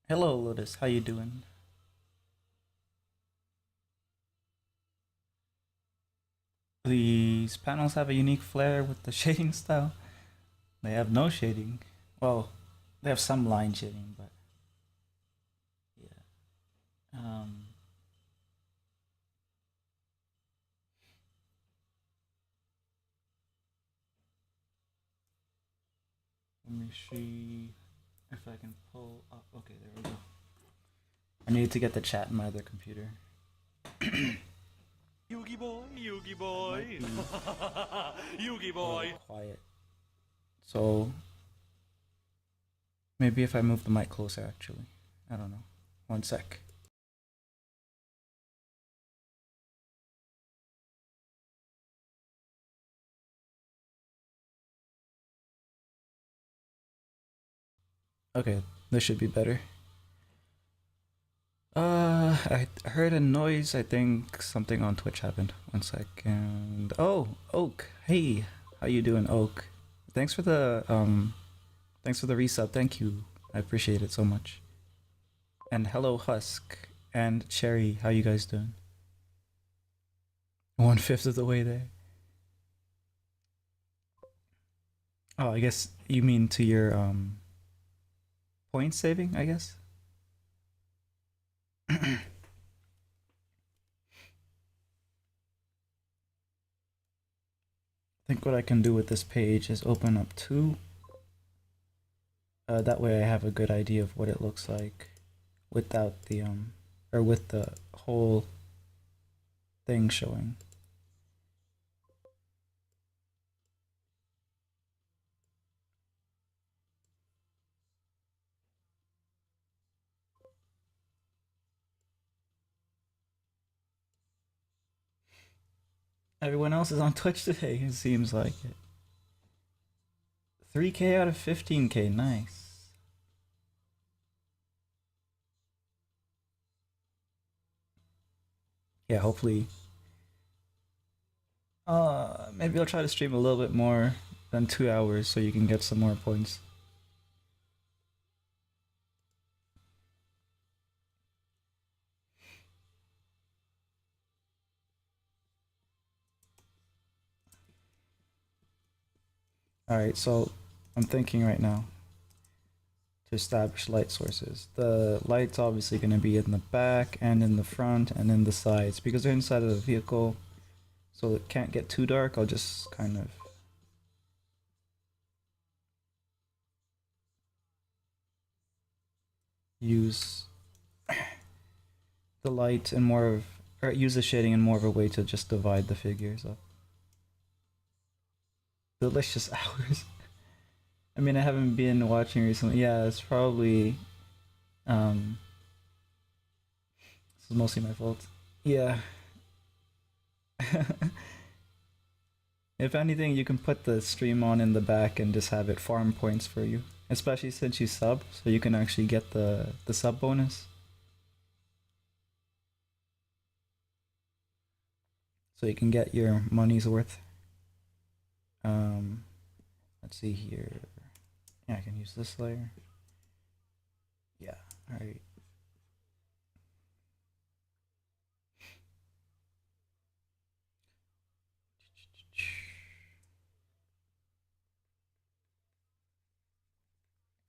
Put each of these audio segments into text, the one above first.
Hello, Lotus. How you doing? These panels have a unique flair with the shading style. They have no shading. Well, they have some line shading, but yeah. Let me see if I can pull up. Okay, there we go. I need to get the chat in my other computer. Yugi boy, Yugi I might boy, be Yugi a little boy. quiet. So maybe if I move the mic closer, actually. I don't know. One sec. Okay, this should be better. I heard a noise. I think something on Twitch happened. One second. Oh, Oak. Hey, how you doing, Oak? Thanks for the thanks for the resub. Thank you. I appreciate it so much. And hello, Husk and Cherry. How you guys doing? 1/5 of the way there. Oh, I guess you mean to your point saving, I guess. I think what I can do with this page is open up two. That way I have a good idea of what it looks like without the or with the whole thing showing. Everyone else is on Twitch today, it seems like it. 3K out of 15K, nice. Yeah, hopefully. Maybe I'll try to stream a little bit more than 2 hours so you can get some more points. Alright, so I'm thinking right now to establish light sources. The light's obviously going to be in the back and in the front and in the sides because they're inside of the vehicle, so it can't get too dark. I'll just kind of use the light and more of, or use the shading in more of a way to just divide the figures up. Delicious hours. I mean, I haven't been watching recently. Yeah, it's probably this is mostly my fault. Yeah. If anything, you can put the stream on in the back and just have it farm points for you. Especially since you sub, so you can actually get the sub bonus. So you can get your money's worth. Let's see here. Yeah, I can use this layer. Yeah, alright.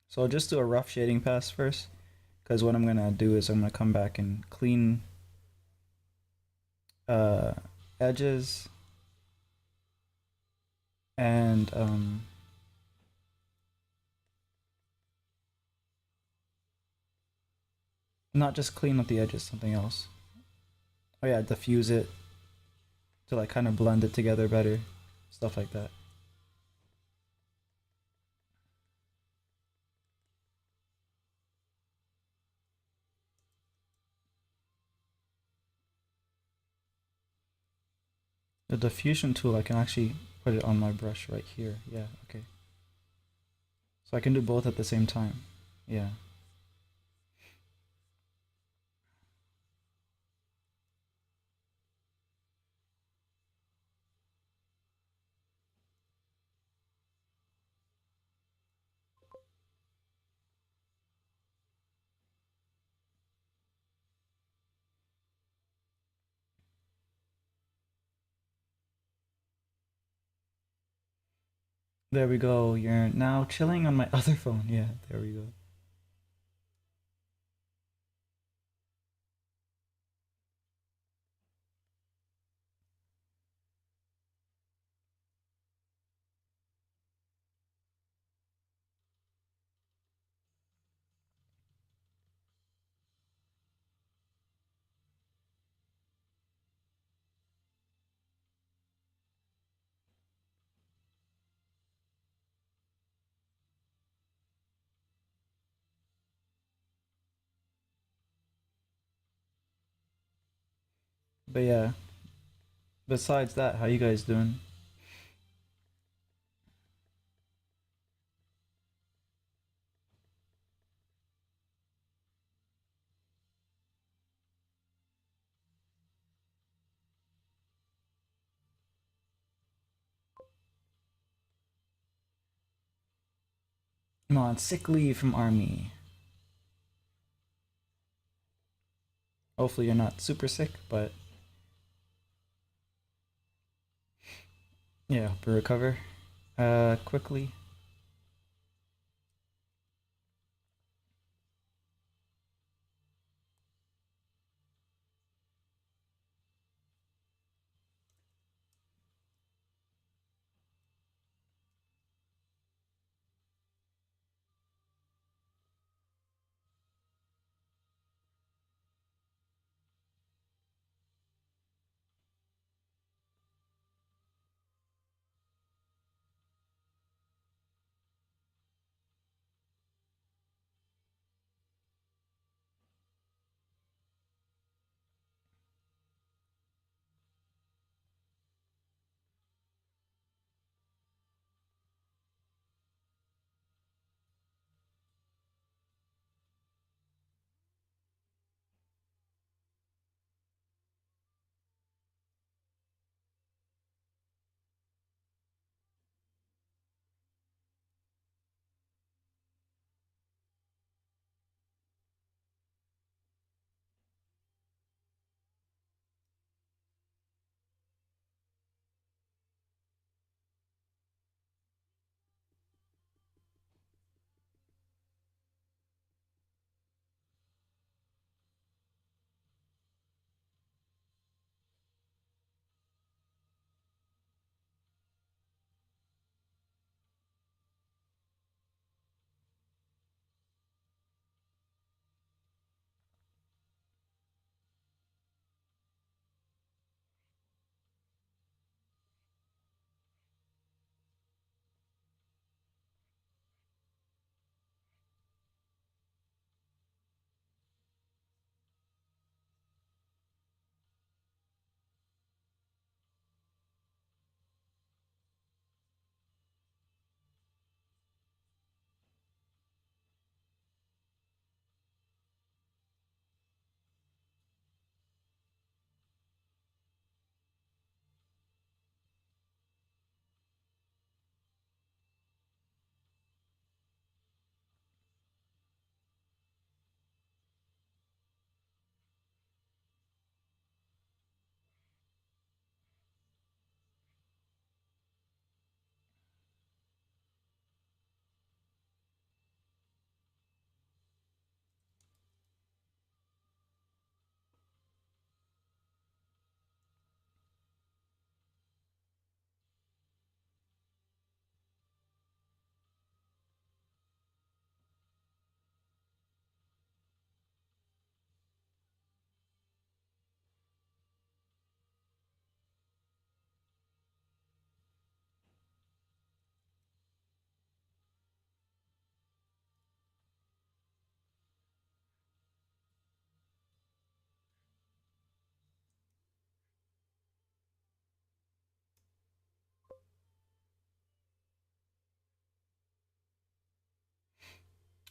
So I'll just do a rough shading pass first, because what I'm gonna do is I'm gonna come back and clean edges and not just clean up the edges, something else. Oh yeah, diffuse it to like kind of blend it together better, stuff like that. The diffusion tool, I can actually put it on my brush right here. Yeah, okay. So I can do both at the same time. Yeah. There we go. You're now chilling on my other phone. Yeah, there we go. But yeah, besides that, how you guys doing? I'm on sick leave from army. Hopefully you're not super sick, but yeah, hope you recover quickly.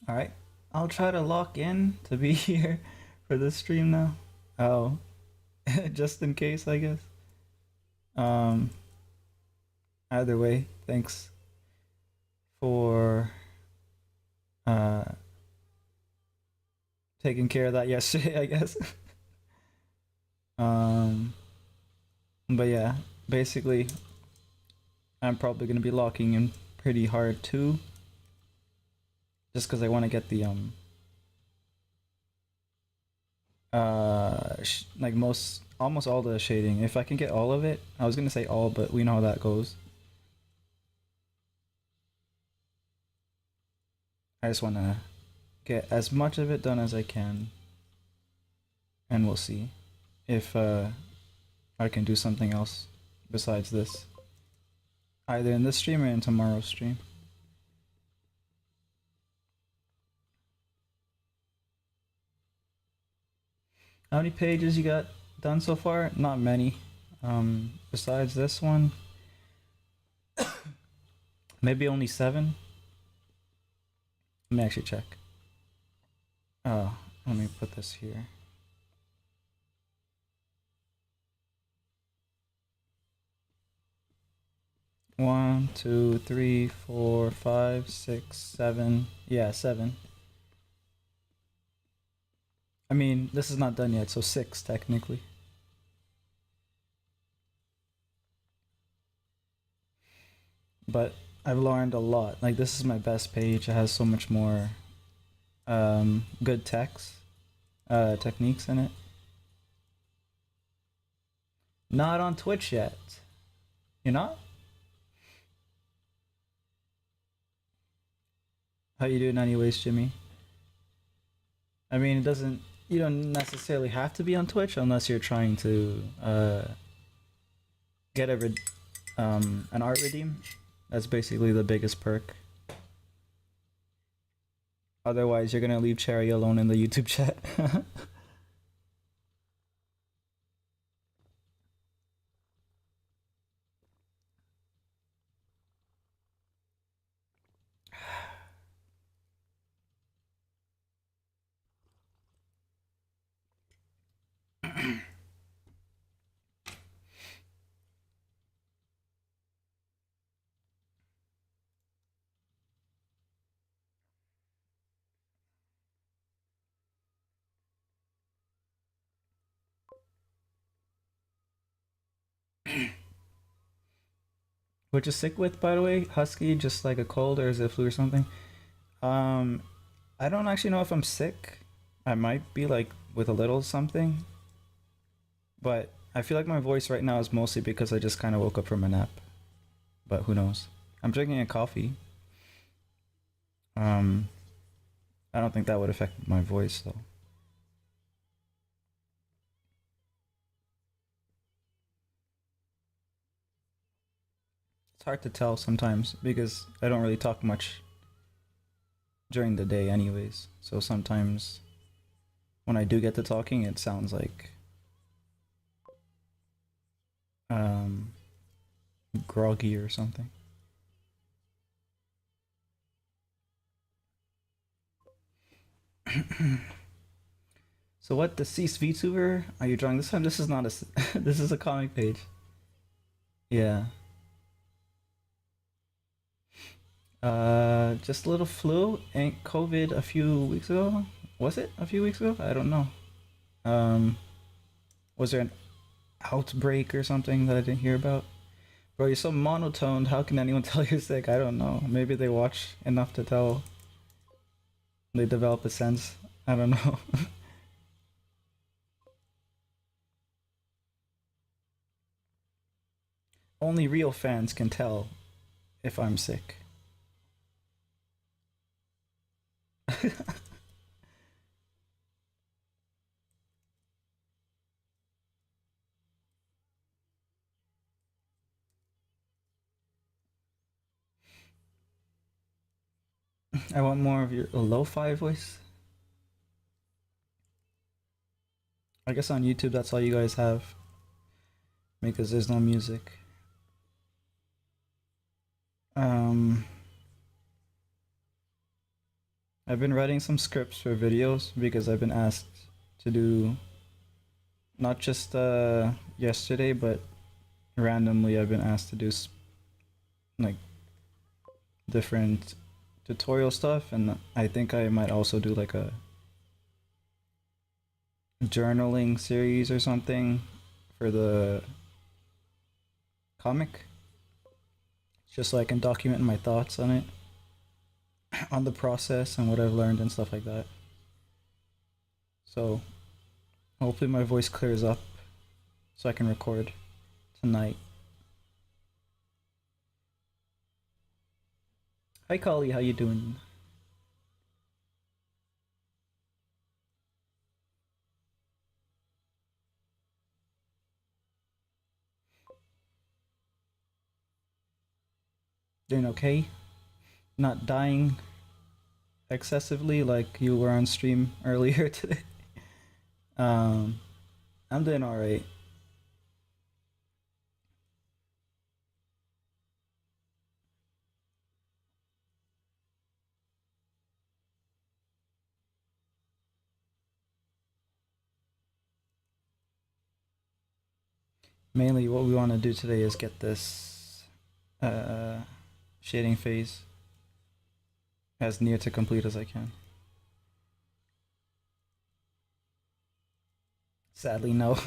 All right, I'll try to lock in to be here for this stream now. Oh, just in case, I guess. Um, Either way, thanks for uh taking care of that yesterday, I guess. um, but yeah, basically, I'm probably gonna be locking in pretty hard too. Just because I want to get the like most almost all the shading. If I can get all of it, I was gonna say all, but we know how that goes. I just want to get as much of it done as I can, and we'll see if I can do something else besides this, either in this stream or in tomorrow's stream. How many pages you got done so far? Not many. Besides this one, maybe only 7. Let me actually check. Oh, let me put this here. One, two, three, 4, 5, 6, 7. Yeah, 7. I mean, this is not done yet, so 6 technically. But I've learned a lot. Like, this is my best page. It has so much more good text, techniques in it. Not on Twitch yet. You're not? How you doing anyways, Jimmy? I mean, it doesn't... You don't necessarily have to be on Twitch unless you're trying to get an art redeem. That's basically the biggest perk. Otherwise, you're gonna leave Cherry alone in the YouTube chat. What you sick with, by the way? Husky, just like a cold, or is it flu or something? Um, I don't actually know if I'm sick. I might be like with a little something, but I feel like my voice right now is mostly because I just kind of woke up from a nap. But who knows? I'm drinking a coffee. Um, I don't think that would affect my voice though. It's hard to tell sometimes because I don't really talk much during the day anyways. So sometimes when I do get to talking, it sounds like um groggy or something. So what deceased VTuber are you drawing this time? This is not a this is a comic page. Yeah. Just a little flu and COVID a few weeks ago. Was it a few weeks ago? I don't know. Um, was there an outbreak or something that I didn't hear about? Bro, you're so monotoned. How can anyone tell you're sick? I don't know. Maybe they watch enough to tell. They develop a sense. I don't know. Only real fans can tell if I'm sick. I want more of your lo-fi voice. I guess on YouTube that's all you guys have because there's no music. Um, I've been writing some scripts for videos because I've been asked to do not just yesterday, but randomly I've been asked to do like different tutorial stuff, and I think I might also do like a journaling series or something for the comic. just so I can document my thoughts on it, on the process and what I've learned and stuff like that. So hopefully my voice clears up so I can record tonight. Hi Kali, how you doing? Doing okay? Not dying excessively like you were on stream earlier today. Um, I'm doing all right. Mainly, what we want to do today is get this uh, shading phase as near to complete as I can. Sadly, no.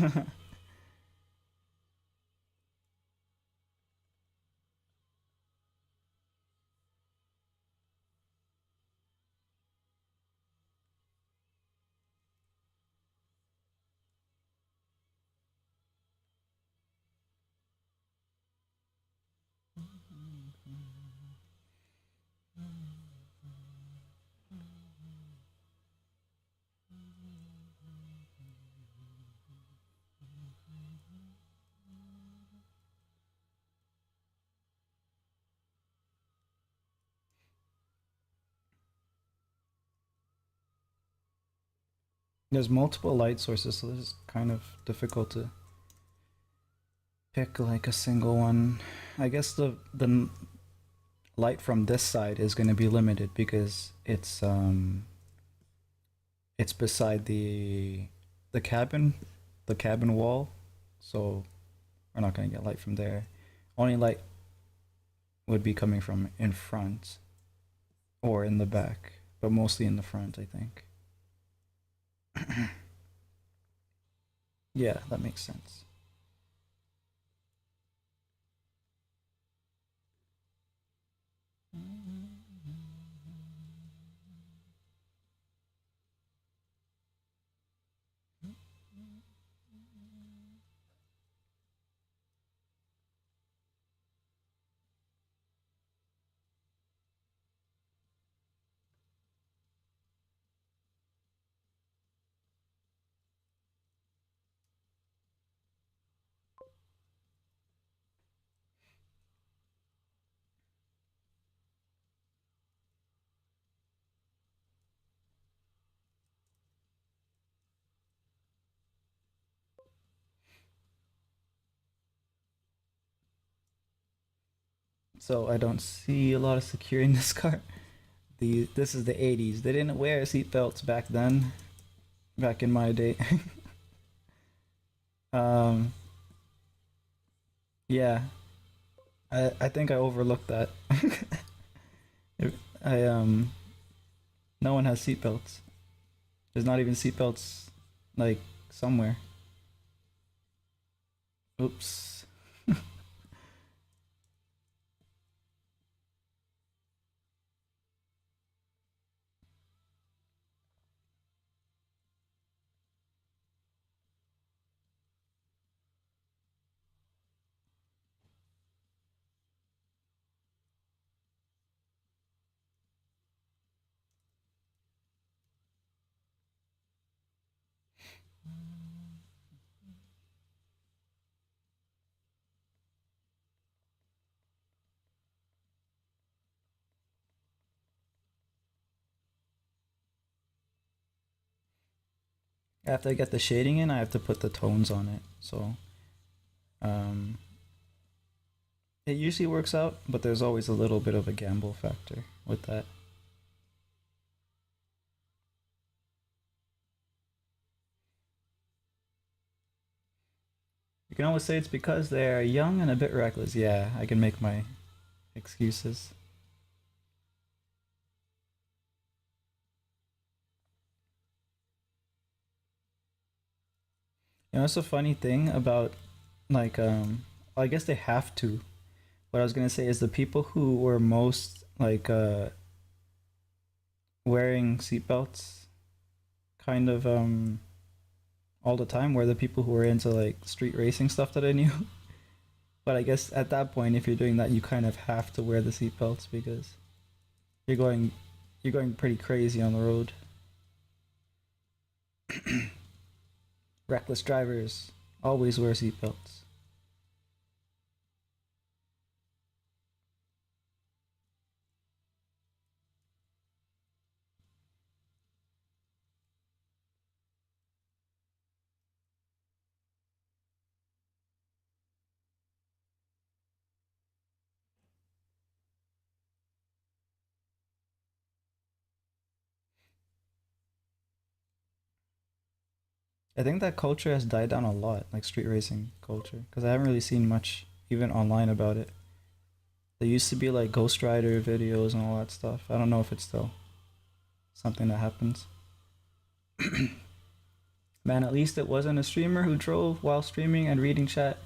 There's multiple light sources, so this is kind of difficult to pick like a single one. I guess the light from this side is going to be limited because it's beside the cabin, the cabin wall, so we're not going to get light from there. Only light would be coming from in front or in the back, but mostly in the front, I think. Yeah, that makes sense. So I don't see a lot of security in this car. This is the 80s. They didn't wear seatbelts back then, back in my day. um, yeah, I think I overlooked that. I no one has seatbelts. There's not even seatbelts like somewhere. Oops. After I get the shading in, I have to put the tones on it. So um, it usually works out, but there's always a little bit of a gamble factor with that. You can always say it's because they're young and a bit reckless. Yeah, I can make my excuses. You know, it's a funny thing about like I guess they have to. what I was gonna say is the people who were most like wearing seatbelts kind of all the time were the people who were into like street racing stuff that I knew. But I guess at that point, if you're doing that, you kind of have to wear the seatbelts because you're going you're going pretty crazy on the road. Reckless drivers always wear seatbelts. I think that culture has died down a lot, like street racing culture, because I haven't really seen much even online about it. There used to be like Ghost Rider videos and all that stuff. I don't know if it's still something that happens. Man, at least it wasn't a streamer who drove while streaming and reading chat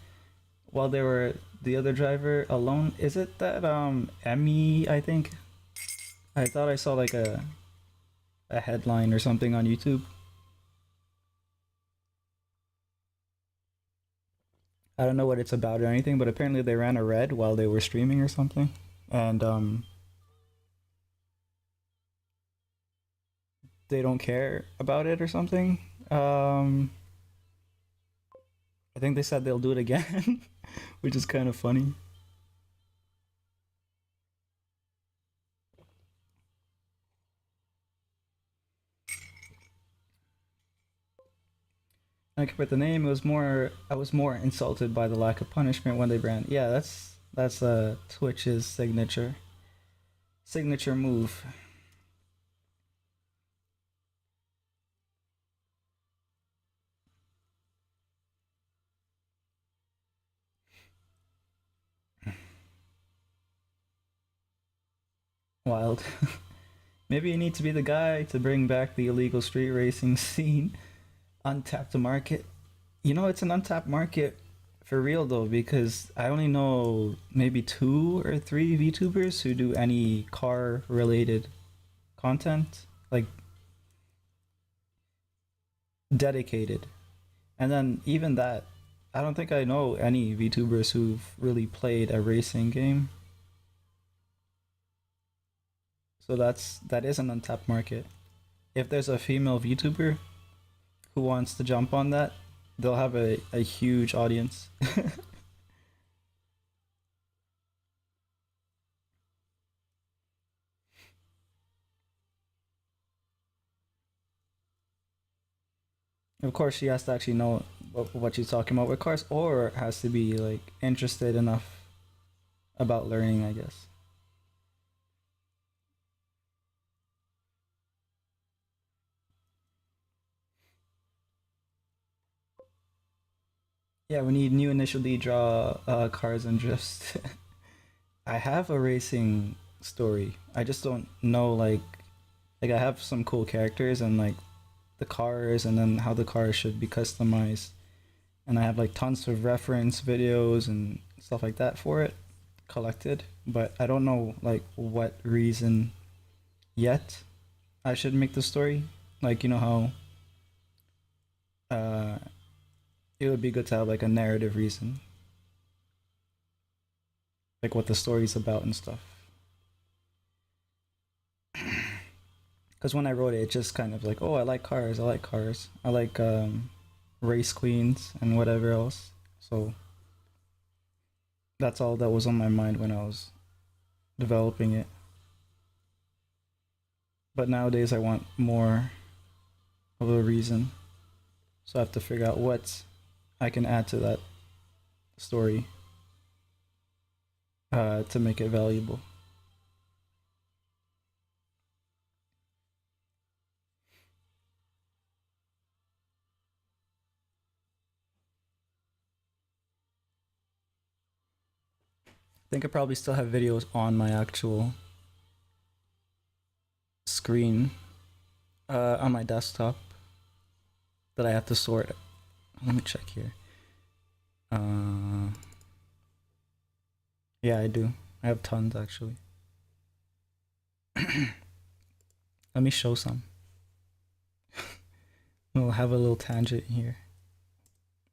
while they were the other driver alone. Is it that Emmy, I think? I thought I saw like a headline or something on YouTube. I don't know what it's about or anything, but apparently they ran a red while they were streaming or something. And they don't care about it or something. I think they said they'll do it again, which is kind of funny. Like with the name, it was more. I was more insulted by the lack of punishment when they ran. Yeah, that's Twitch's signature move. Wild. Maybe you need to be the guy to bring back the illegal street racing scene. Untapped market. You know, it's an untapped market for real though, because I only know maybe two or three VTubers who do any car related content, like dedicated. And then even that, I don't think I know any VTubers who've really played a racing game. So that is an untapped market. If there's a female VTuber who wants to jump on that, they'll have a huge audience. Of course, she has to actually know what she's talking about, of course, or has to be like interested enough about learning, I guess. Yeah, we need new initial D draw cars and drifts. I have a racing story. I just don't know like I have some cool characters and like the cars and then how the cars should be customized. And I have like tons of reference videos and stuff like that for it collected, but I don't know like what reason yet I should make the story. Like you know how it would be good to have like a narrative reason, like what the story's about and stuff. Because when I wrote it, it just kind of like, oh, I like cars, I like cars, I like race queens and whatever else. So that's all that was on my mind when I was developing it. But nowadays, I want more of a reason, so I have to figure out what I can add to that story to make it valuable. I think I probably still have videos on my actual screen on my desktop that I have to sort. Let me check here. Uh, Yeah, I do. I have tons actually. Let me show some. We'll have a little tangent here.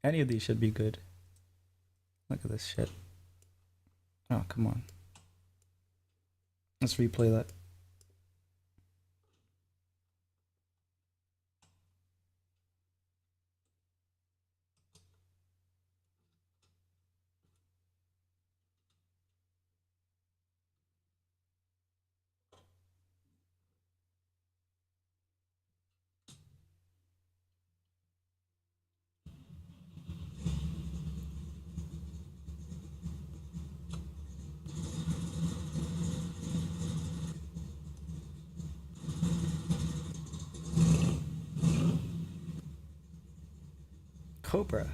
Any of these should be good. Look at this shit. Oh, come on. Let's replay that. Cobra.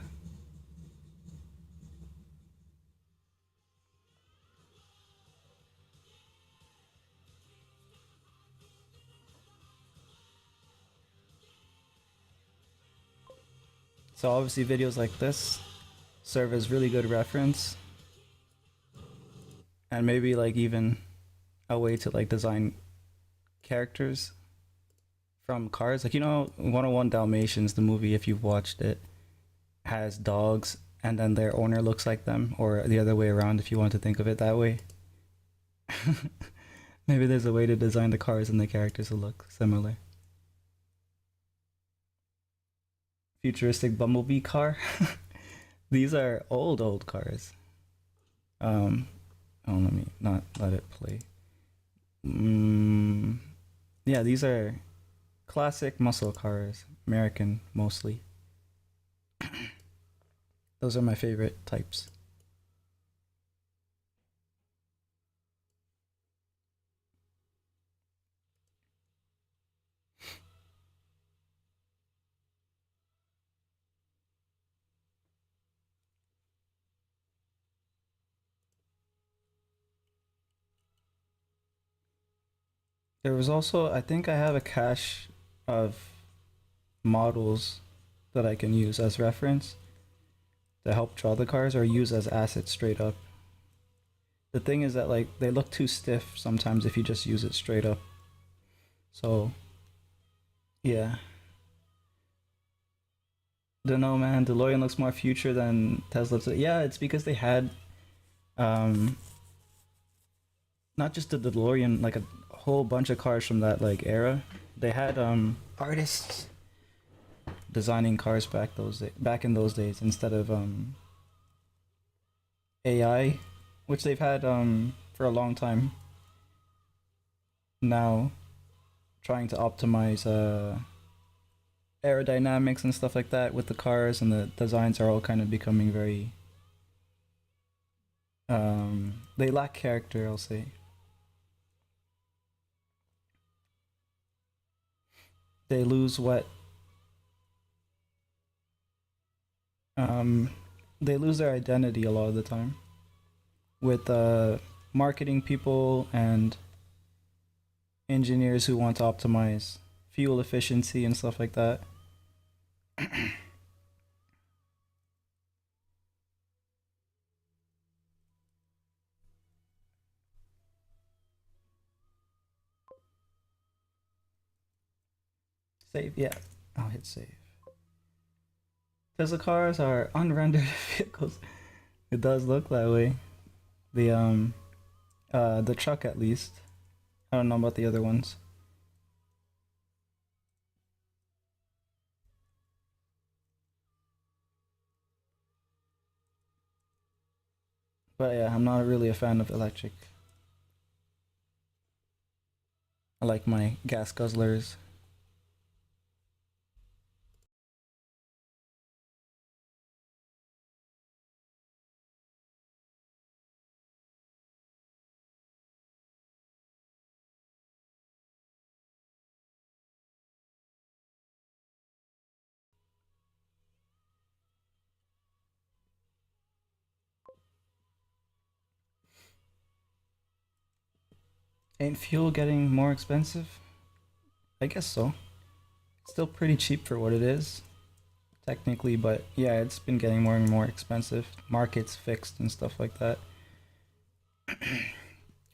So obviously videos like this serve as really good reference and maybe like even a way to like design characters from cars. Like, 101 Dalmatians, the movie, if you've watched it, has dogs and then their owner looks like them, or the other way around if you want to think of it that way. Maybe there's a way to design the cars and the characters to look similar. Futuristic bumblebee car. These are old cars. Oh, let me not let it play. Mm, yeah, these are classic muscle cars, American mostly. Those are my favorite types. There was also, I think I have a cache of models that I can use as reference to help draw the cars or use as assets straight up. The thing is that like they look too stiff sometimes if you just use it straight up. So yeah. Don't know, man. DeLorean looks more future than Tesla. Yeah, it's because they had um not just the DeLorean, like a whole bunch of cars from that like era. They had artists designing cars back in those days instead of AI, which they've had for a long time now, trying to optimize aerodynamics and stuff like that with the cars, and the designs are all kind of becoming very they lack character, I'll say. They lose what um they lose their identity a lot of the time with marketing people and engineers who want to optimize fuel efficiency and stuff like that. Save, yeah. I'll hit save. Tesla cars are unrendered vehicles. It does look that way. The truck at least. I don't know about the other ones. But yeah, I'm not really a fan of electric. I like my gas guzzlers. Ain't fuel getting more expensive? I guess so. It's still pretty cheap for what it is, technically, but yeah, it's been getting more and more expensive. Markets fixed and stuff like that.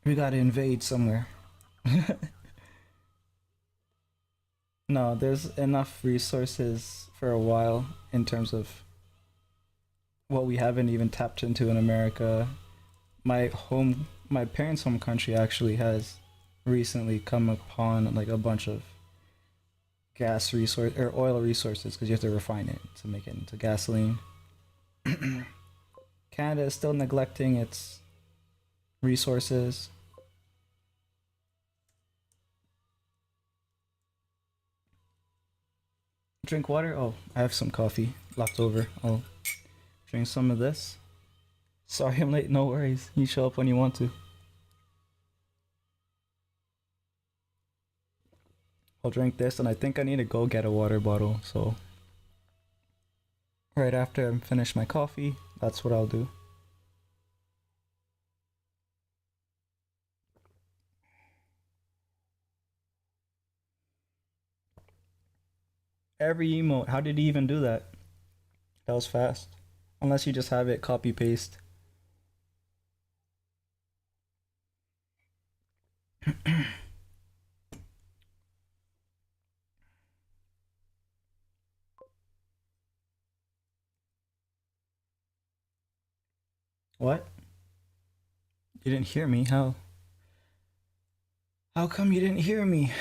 We gotta invade somewhere. No, there's enough resources for a while in terms of what we haven't even tapped into in America. My parents' home country actually has recently come upon like a bunch of gas resource or oil resources because you have to refine it to make it into gasoline. Canada is still neglecting its resources. Drink water? Oh, I have some coffee left over. I'll drink some of this. Sorry I'm late, no worries. You show up when you want to. I'll drink this, and I think I need to go get a water bottle, so right after I finish my coffee, that's what I'll do. Every emote, how did he even do that? That was fast. Unless you just have it copy paste. What? You didn't hear me? How? How come you didn't hear me?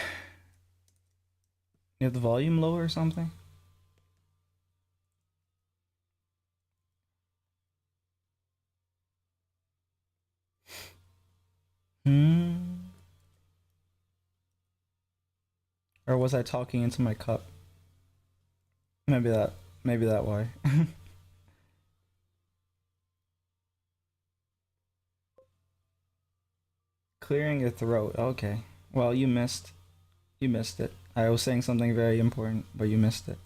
You have the volume low or something? Hmm. Or was I talking into my cup? Maybe that. Maybe that why. Clearing your throat. Okay. Well, you missed. You missed it. I was saying something very important, but you missed it.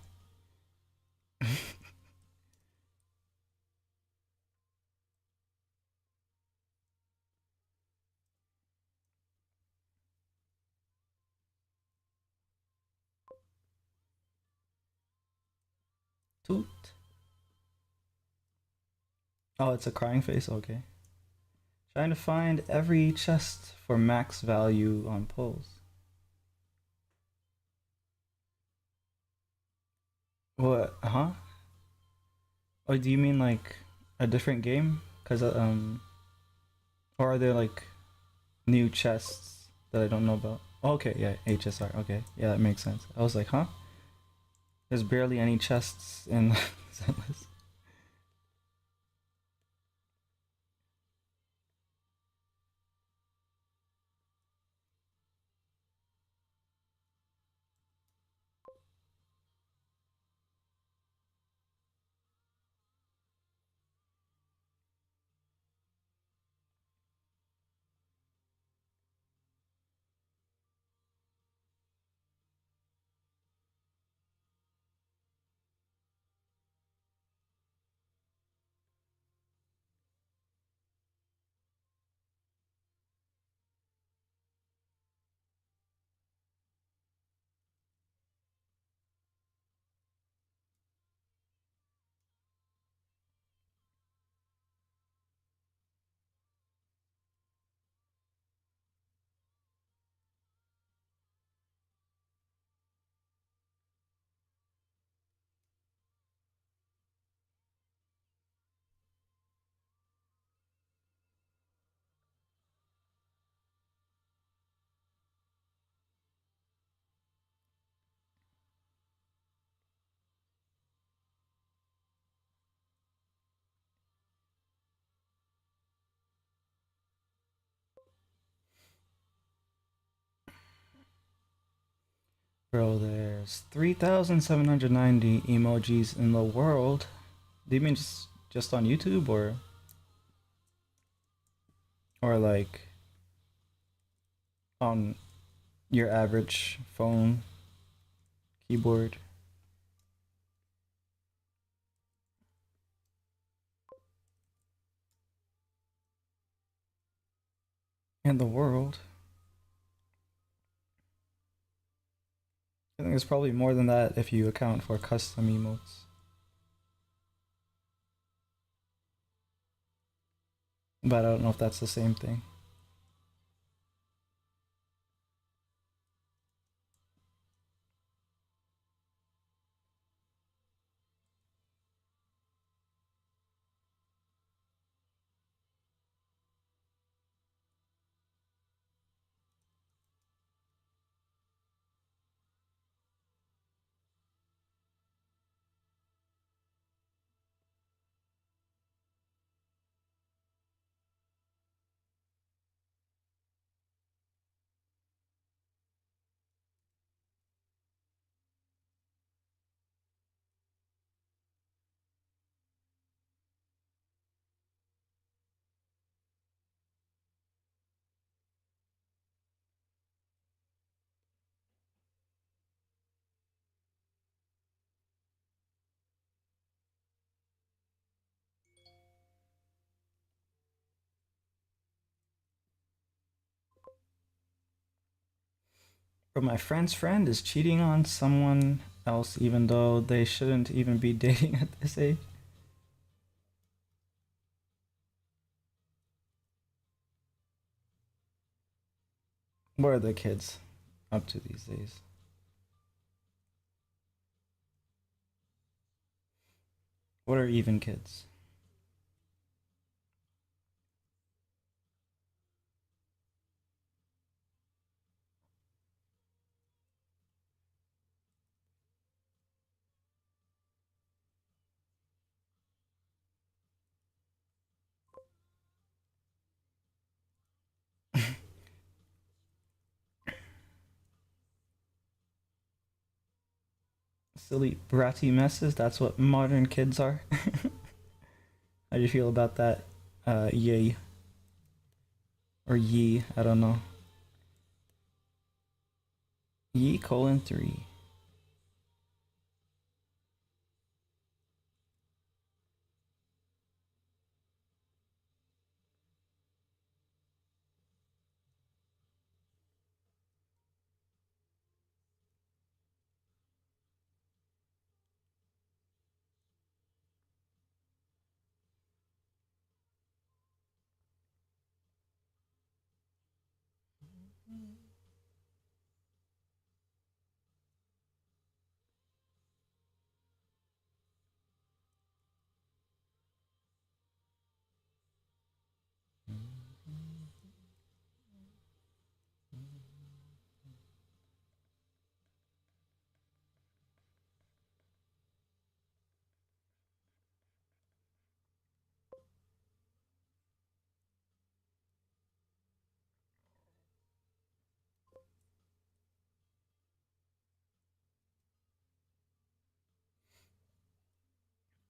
Toot. Oh, it's a crying face. Okay. Trying to find every chest for max value on pulls. What? Huh? Oh, do you mean like a different game? Cause or are there like new chests that I don't know about? Okay, yeah, HSR. Okay, yeah, that makes sense. I was like, huh? There's barely any chests in that list. Bro, there's 3,790 emojis in the world. Do you mean just on YouTube or like on your average phone keyboard? In the world. I think there's probably more than that if you account for custom emotes. But I don't know if that's the same thing. Or my friend's friend is cheating on someone else even though they shouldn't even be dating at this age. What are the kids up to these days? What are even kids? Silly bratty messes, that's what modern kids are. How do you feel about that? Yay. Or ye, I don't know. Ye colon 3.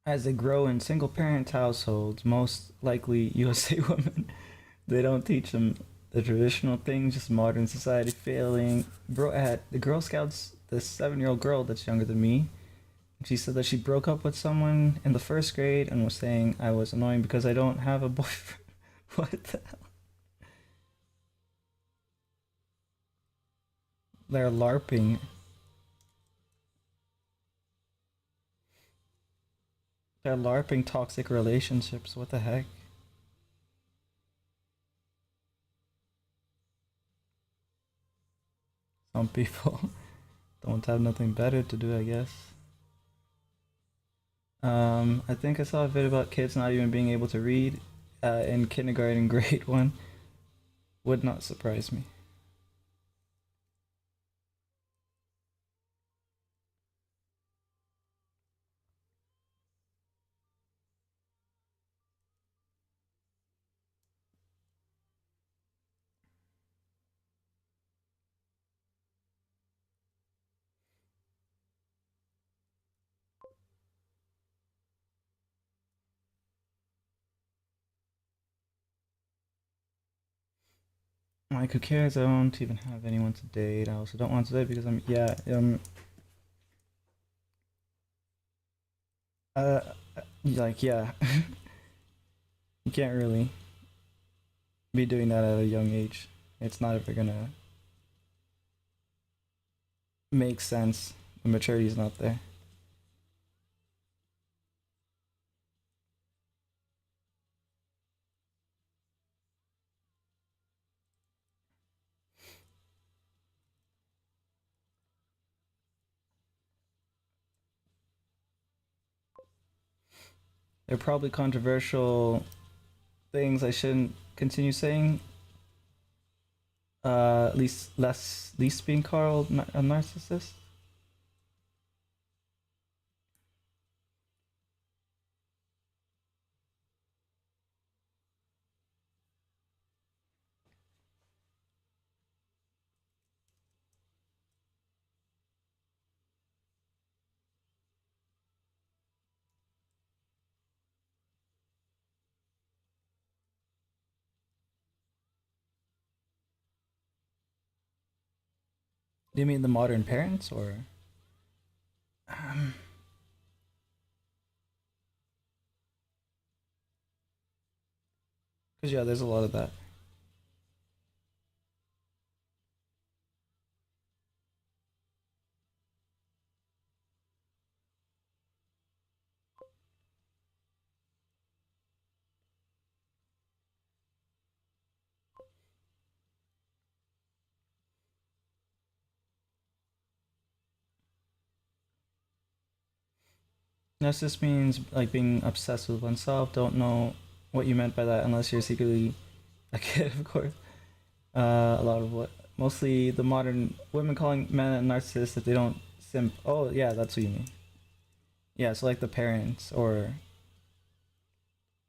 As they grow in single parent households, most likely USA women, they don't teach them the traditional things, just modern society failing. Bro, at the Girl Scouts, this 7-year-old girl that's younger than me, she said that she broke up with someone in the first grade and was saying I was annoying because I don't have a boyfriend. What the hell? They're LARPing. They're LARPing toxic relationships. What the heck? Some people don't have nothing better to do, I guess. I think I saw a video about kids not even being able to read in kindergarten, grade 1. Would not surprise me. Like, who cares? I don't even have anyone to date. I also don't want to date because uh, like, yeah. You can't really be doing that at a young age. It's not ever gonna make sense. The maturity is not there. They're probably controversial things I shouldn't continue saying. At least being called a narcissist. Do you mean the modern parents or? Um, Cause yeah, there's a lot of that. Narcissist means like being obsessed with oneself. Don't know what you meant by that unless you're secretly a kid, of course. A lot of what mostly the modern women calling men a narcissist if they don't simp. Oh yeah, that's what you mean. Yeah, so like the parents or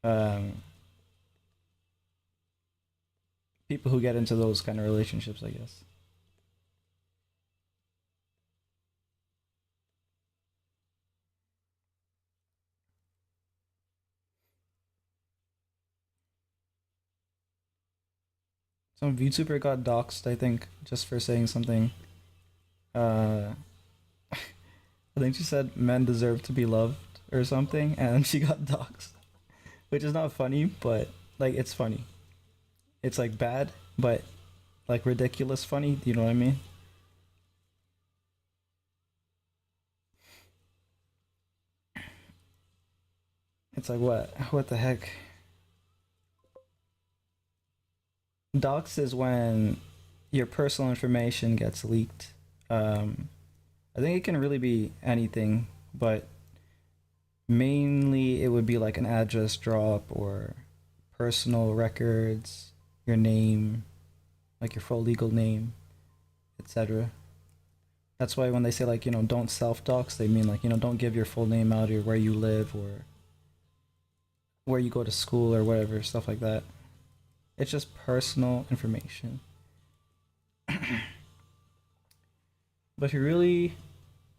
um, people who get into those kind of relationships, I guess. Some VTuber got doxxed, I think, just for saying something. Uh, I think she said men deserve to be loved or something, and she got doxxed, which is not funny, but like it's funny. It's like bad, but like ridiculous funny. You know what I mean? It's like what? What the heck? Dox is when your personal information gets leaked. Um, I think it can really be anything, but mainly it would be like an address drop or personal records, your name, like your full legal name, etc. That's why when they say like, don't self dox, they mean like, don't give your full name out or where you live or where you go to school or whatever, stuff like that. It's just personal information. But if you really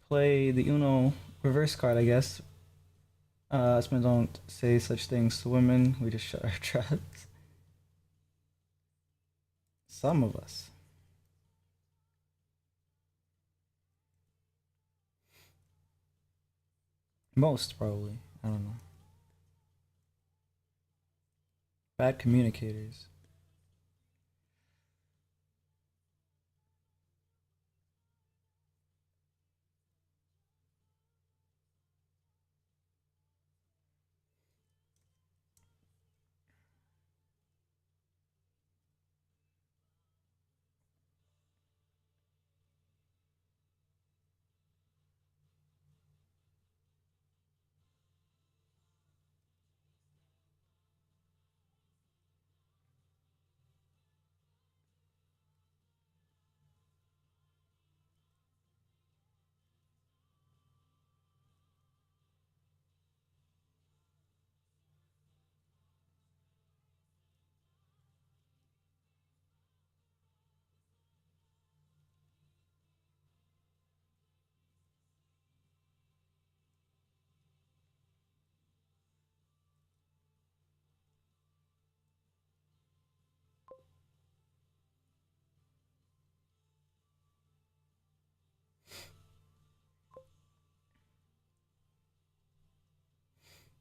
play the Uno reverse card, I guess, us men don't say such things to women. We just shut our traps. Some of us. Most, probably. I don't know. Bad communicators.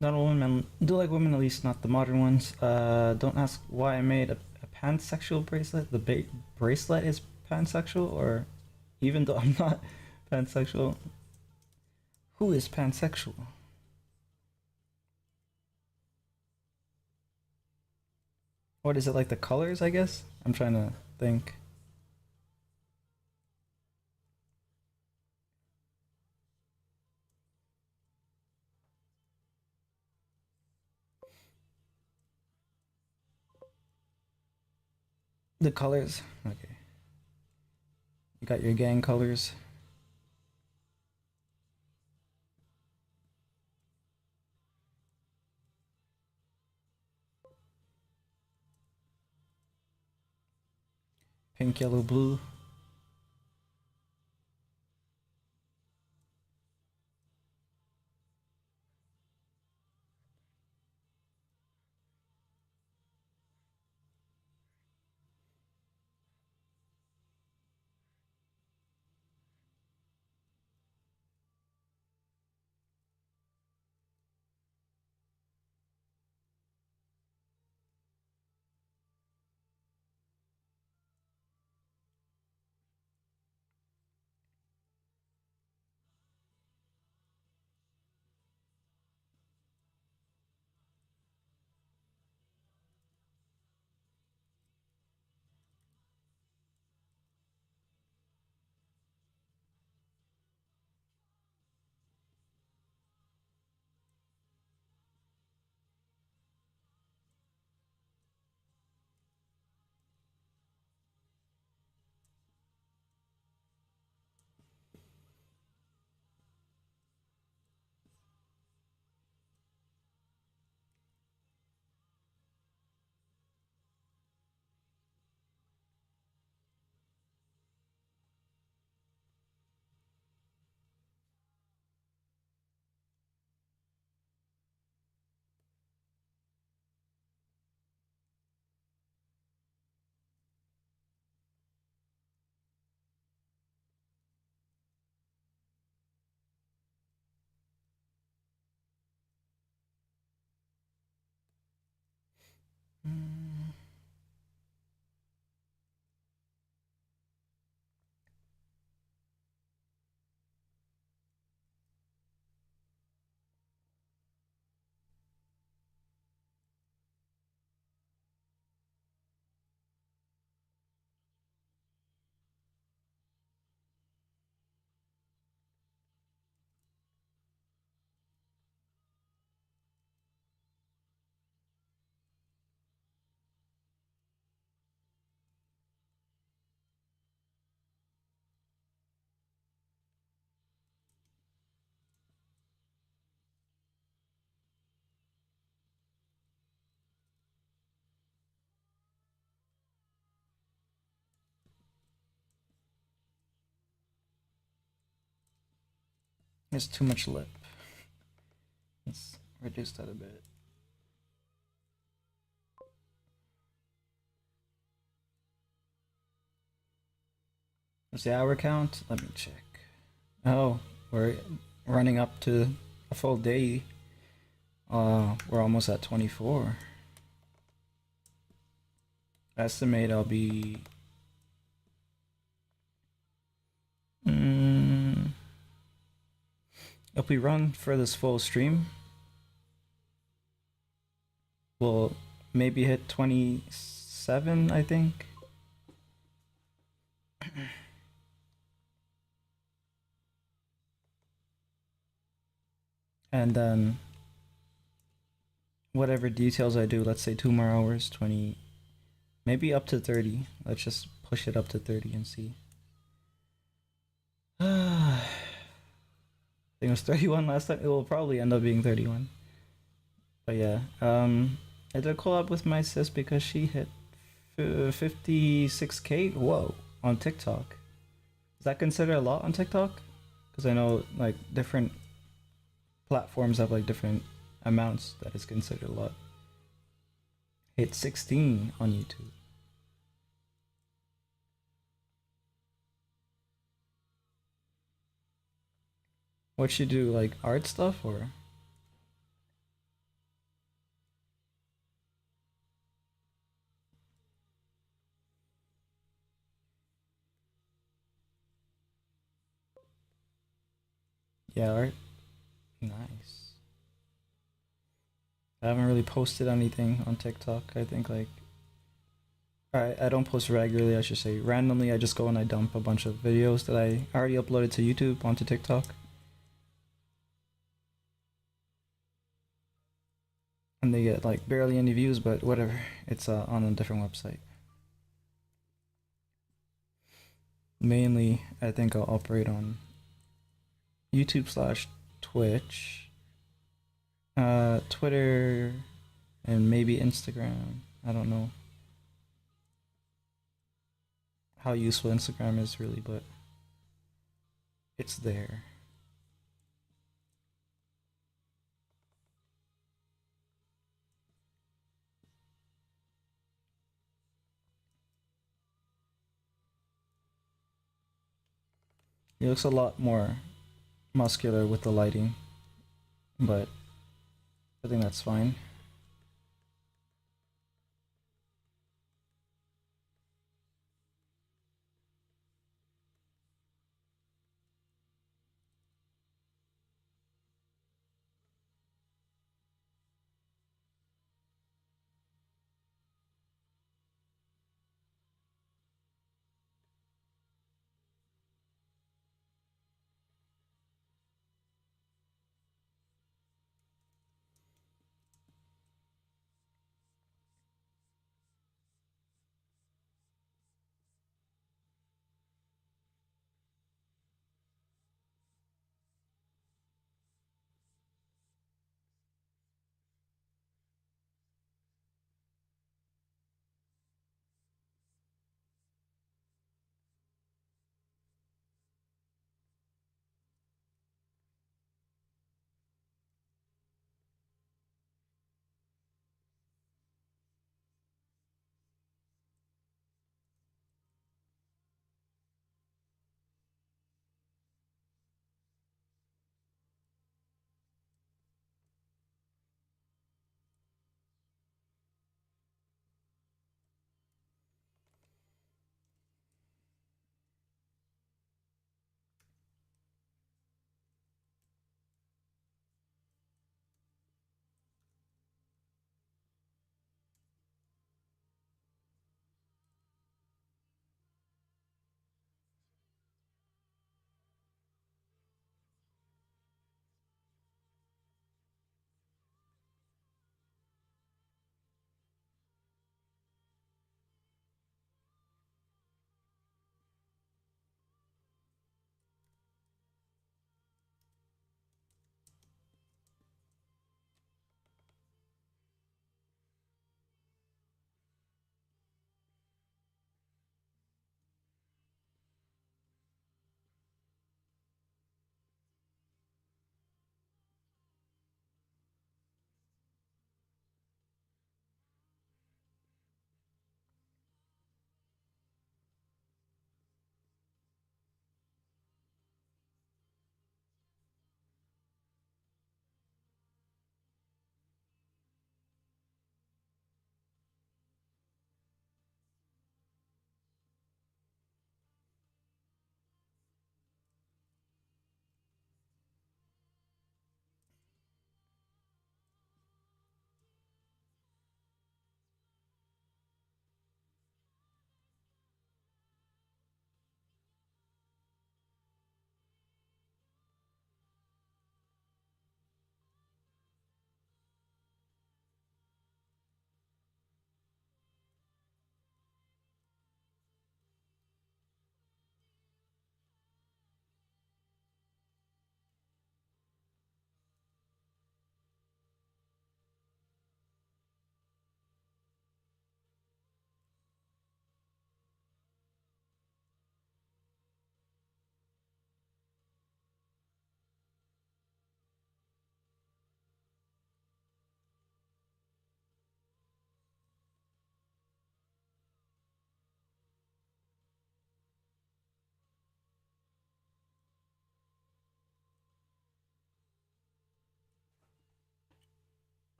Not all women do like women, at least not the modern ones. Don't ask why I made a pansexual bracelet. The bracelet is pansexual, or even though I'm not pansexual, who is pansexual? What is it like the colors? I guess I'm trying to think. The colors. Okay, you got your gang colors. Pink, yellow, blue. Mm. There's too much lip. Let's reduce that a bit. What's the hour count? Let me check. Oh, we're running up to a full day. We're almost at 24. Estimate I'll be. Mm, if we run for this full stream, we'll maybe hit 27, I think. And then whatever details I do, let's say 2 more hours, 20, maybe up to 30. Let's just push it up to 30 and see. I think it was 31 last time. It will probably end up being 31. But yeah, I did a collab with my sis because she hit 56K. Whoa, on TikTok. Is that considered a lot on TikTok? Because I know like different platforms have like different amounts that is considered a lot. Hit 16 on YouTube. What she do, like art stuff or? Yeah, art. Nice. I haven't really posted anything on TikTok. I think like I don't post regularly, I should say. Randomly, I just go and I dump a bunch of videos that I already uploaded to YouTube onto TikTok. And they get like barely any views, but whatever. It's on a different website. Mainly, I think I'll operate on YouTube/Twitch, Twitter, and maybe Instagram. I don't know how useful Instagram is really, but it's there. He looks a lot more muscular with the lighting, but I think that's fine.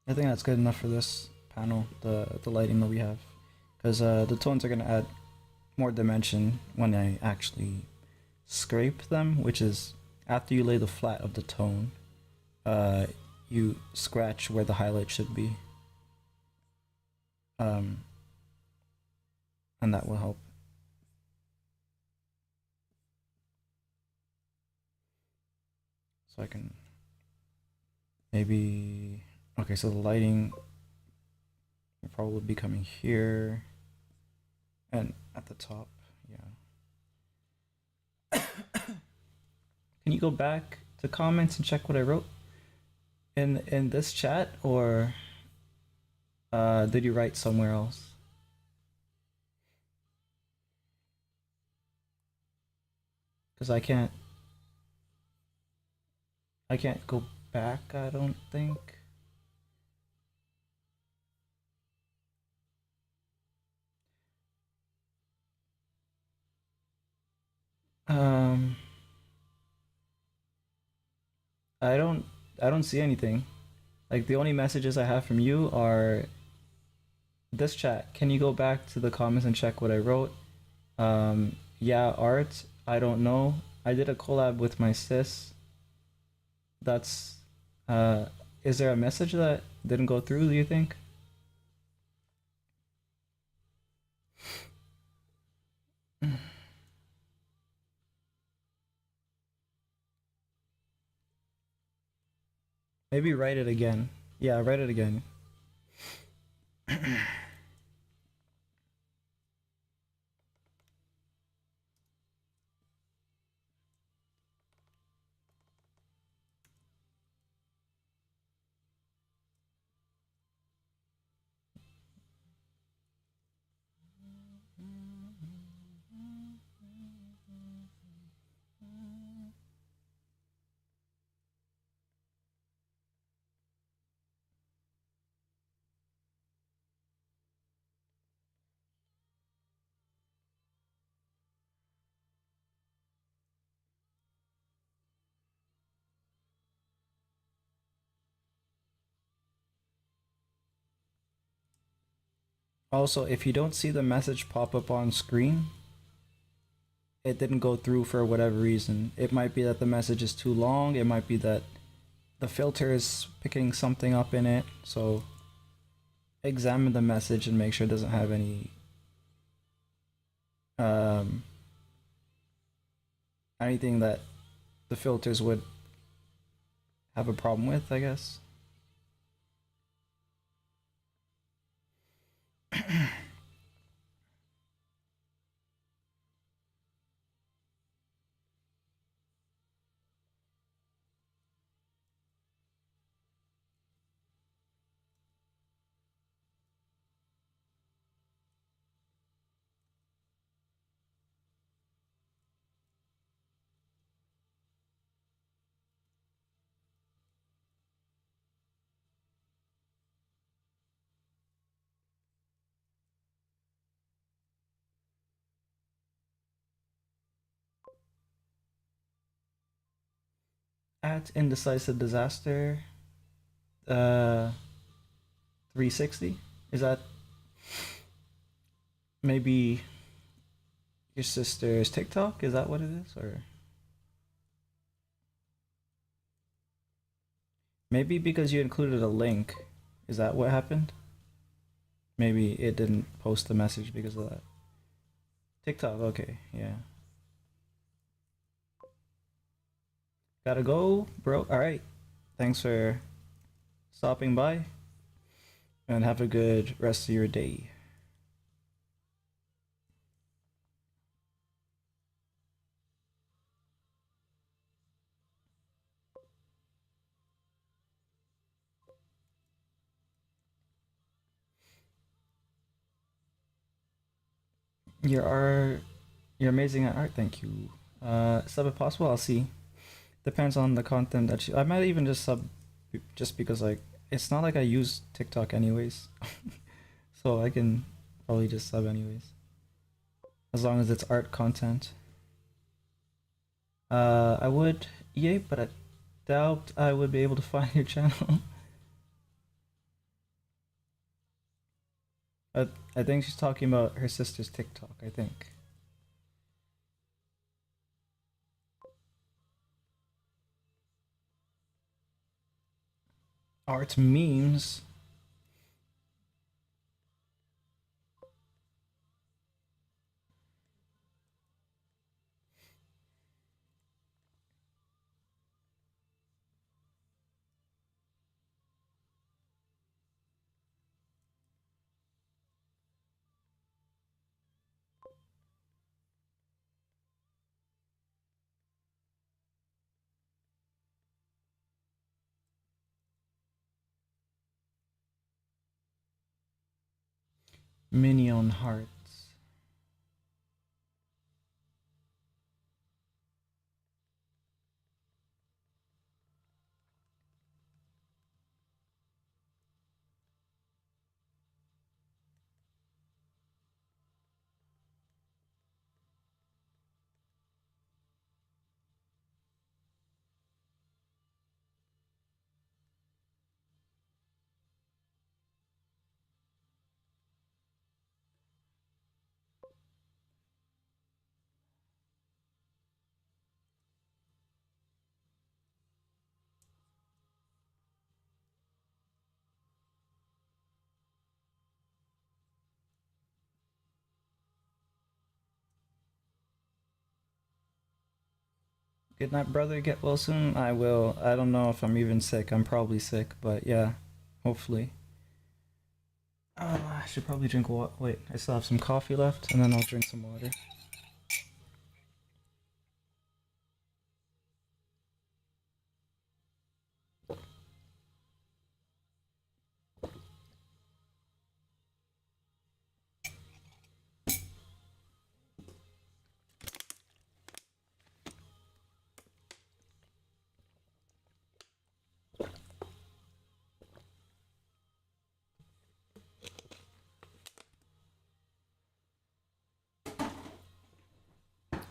I think that's good enough for this panel, the lighting that we have. Because the tones are going to add more dimension when I actually scrape them, which is after you lay the flat of the tone, uh, you scratch where the highlight should be. Um, and that will help. So I can maybe, okay, so the lighting will probably be coming here and at the top. Yeah. Can you go back to comments and check what I wrote in this chat, or did you write somewhere else? Because I can't go back, I don't think. Um, I don't I don't see anything. Like the only messages I have from you are this chat. Can you go back to the comments and check what I wrote? Yeah, art. I don't know. I did a collab with my sis. That's uh is there a message that didn't go through, do you think? Maybe write it again. Yeah, write it again. Also, if you don't see the message pop up on screen, it didn't go through for whatever reason. It might be that the message is too long, it might be that the filter is picking something up in it. So examine the message and make sure it doesn't have any um, anything that the filters would have a problem with, I guess. At Indecisive Disaster, uh, 360. Is that maybe your sister's TikTok? Is that what it is, or maybe because you included a link? Is that what happened? Maybe it didn't post the message because of that. TikTok, okay, yeah. Gotta go, bro. All right. Thanks for stopping by and have a good rest of your day. Your art, you're amazing at art. Thank you. Sub if possible. I'll see. Depends on the content that you. I might even just sub, just because like it's not like I use TikTok anyways, so I can probably just sub anyways, as long as it's art content. I would, yeah, but I doubt I would be able to find your channel. I think she's talking about her sister's TikTok, I think. Art memes. Minion hearts. Good night, brother. Get well soon. I will. I don't know if I'm even sick. I'm probably sick, but yeah, hopefully. I should probably drink water. Wait, I still have some coffee left, and then I'll drink some water.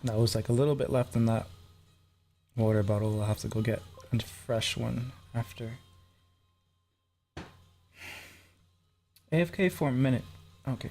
That was like a little bit left in that water bottle. I'll have to go get a fresh one after. AFK for a minute. Okay.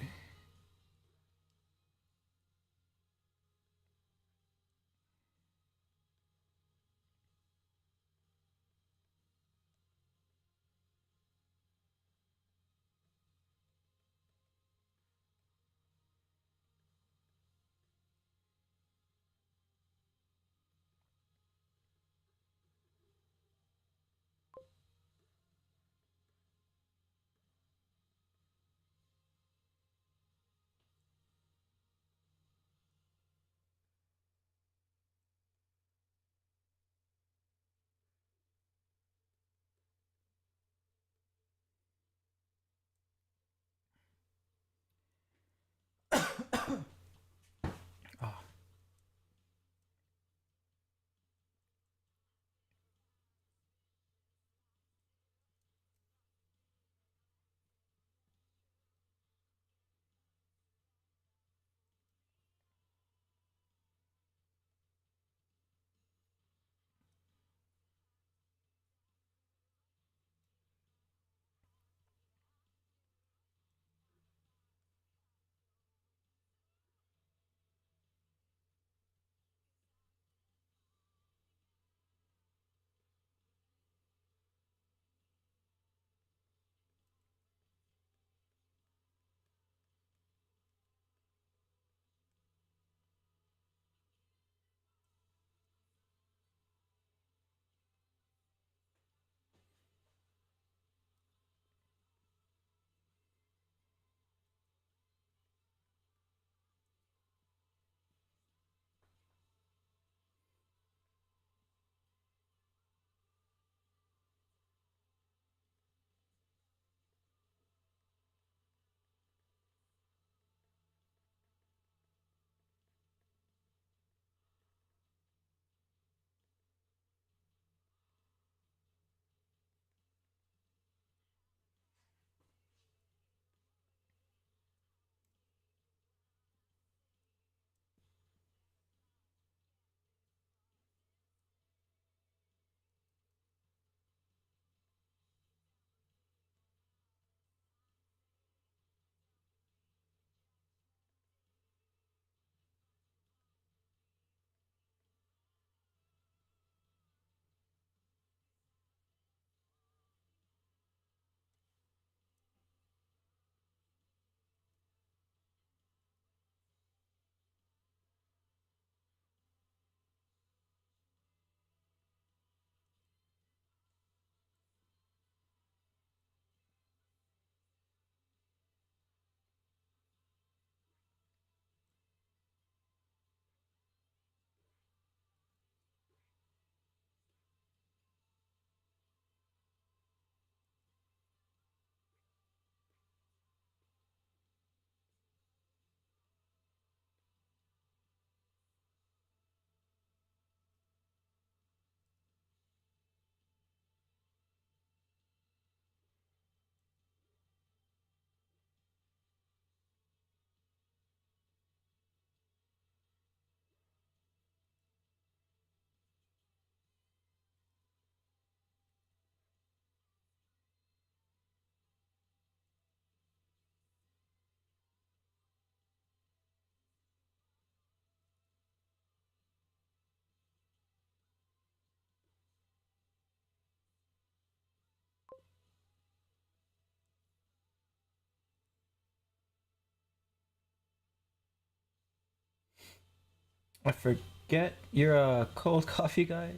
I forget you're a cold coffee guy.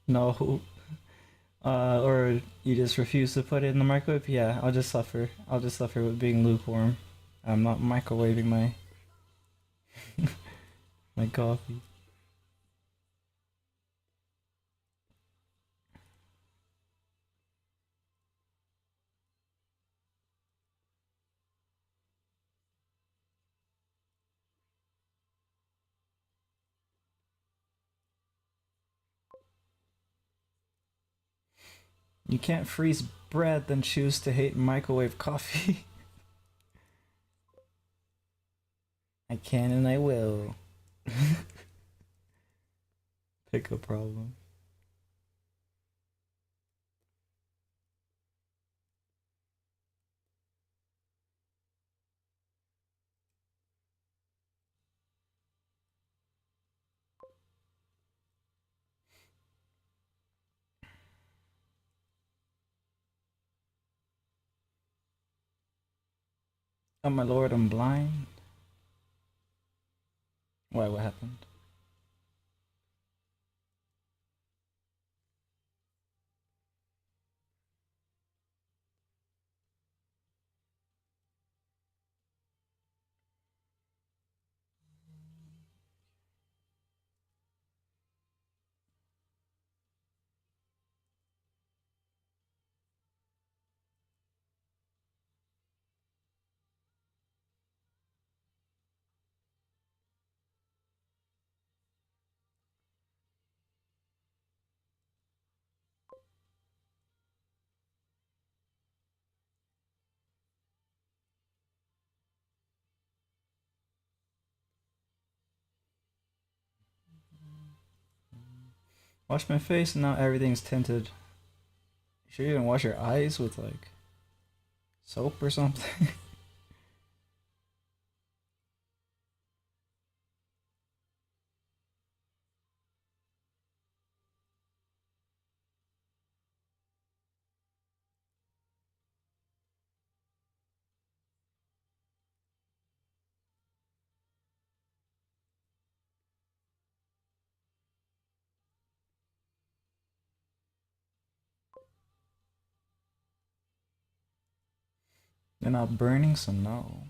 No, or you just refuse to put it in the microwave. Yeah, I'll just suffer. I'll just suffer with being lukewarm. I'm not microwaving my coffee. You can't freeze bread, then choose to hate microwave coffee. I can and I will. Pick a problem. Oh my lord, I'm blind. Why? What happened? Wash my face and now everything's tinted. You sure you didn't wash your eyes with like soap or something? They're not burning, so no.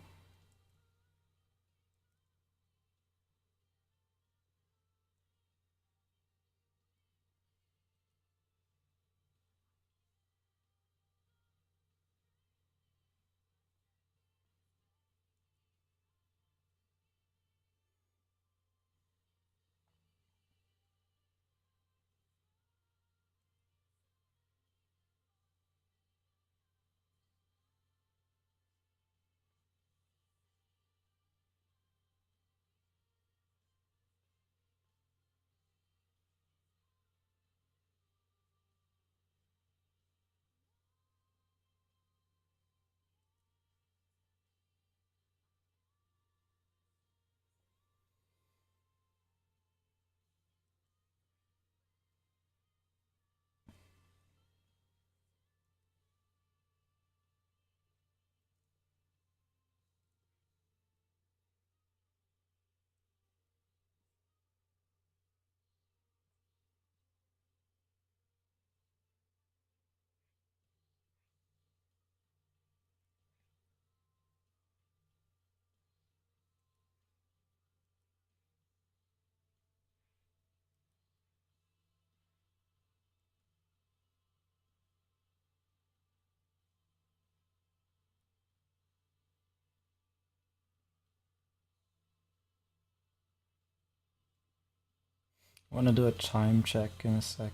I want to do a time check in a sec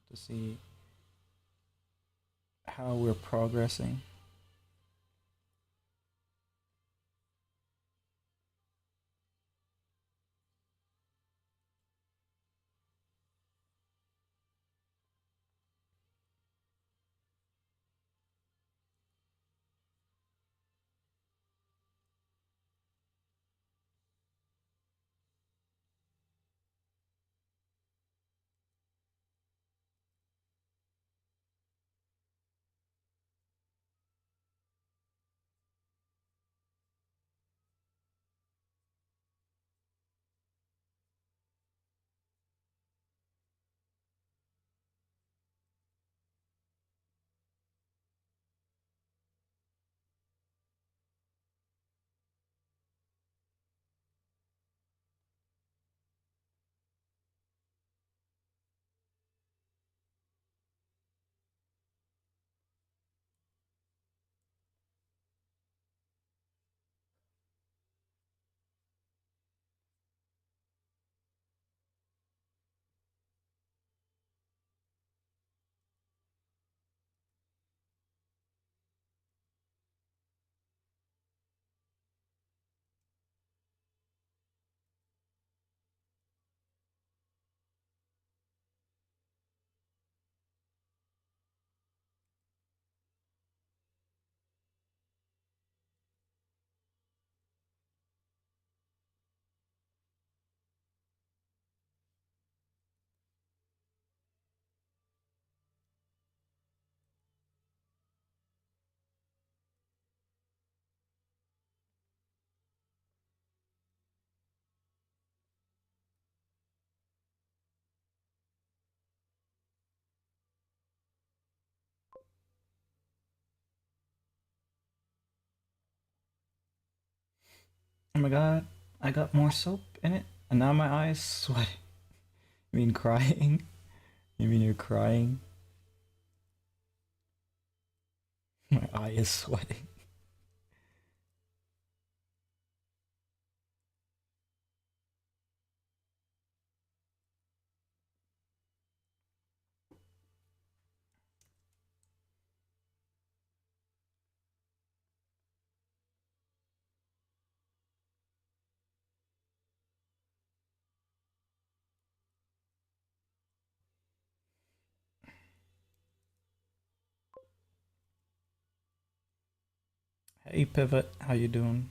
to see how we're progressing. Oh my god, I got more soap in it, and now my eye is sweating. You mean crying? You mean you're crying? My eye is sweating. Hey Pivot, how you doing?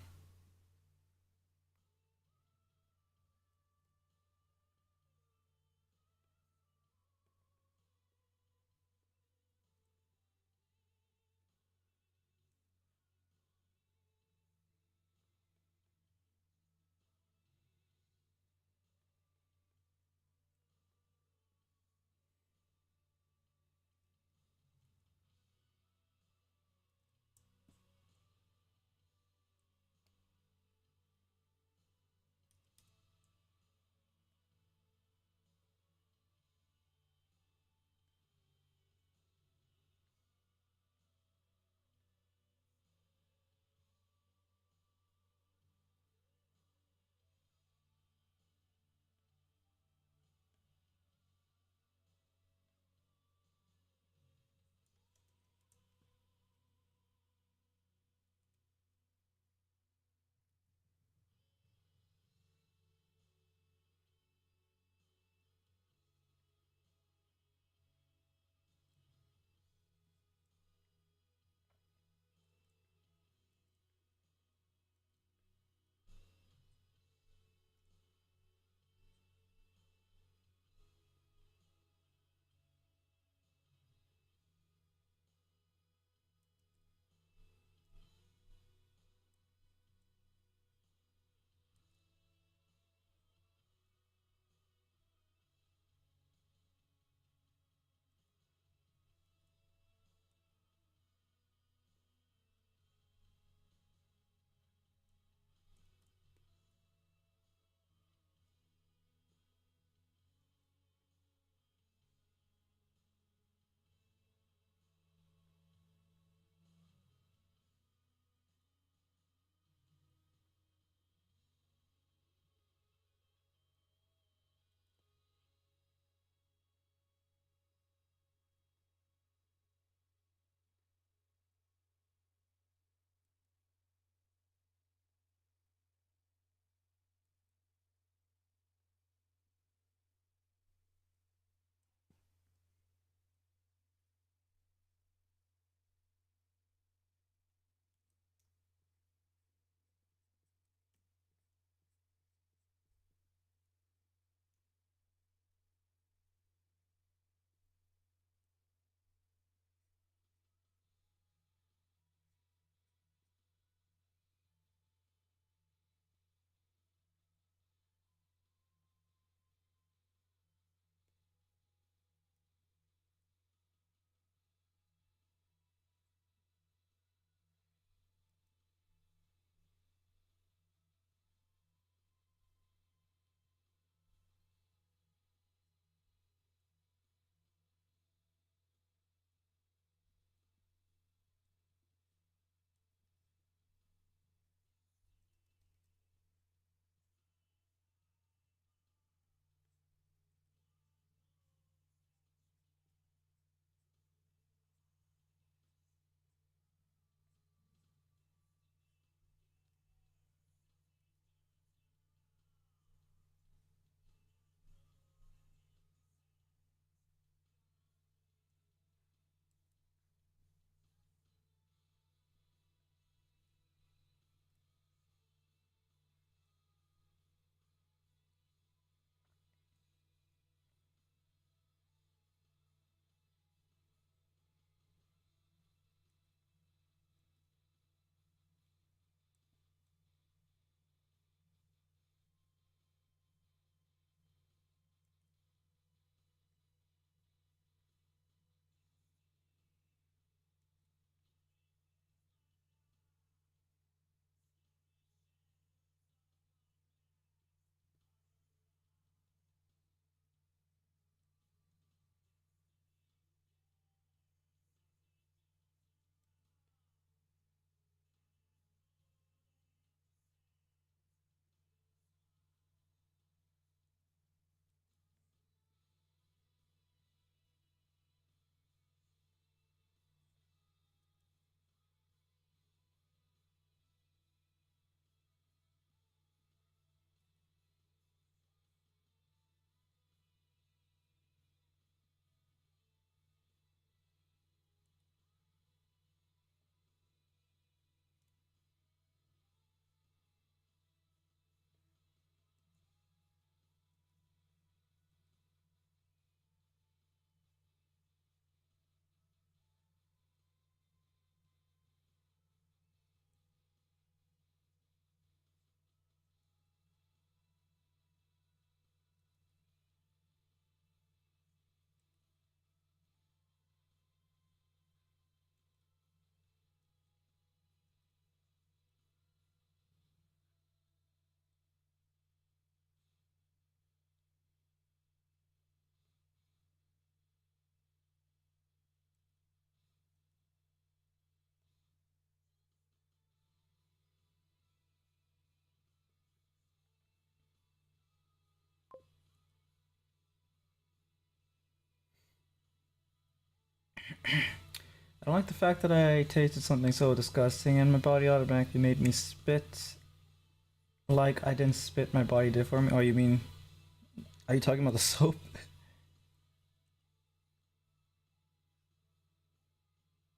I don't like the fact that I tasted something so disgusting and my body automatically made me spit. Like I didn't spit, my body did for me. Oh, you mean? Are you talking about the soap?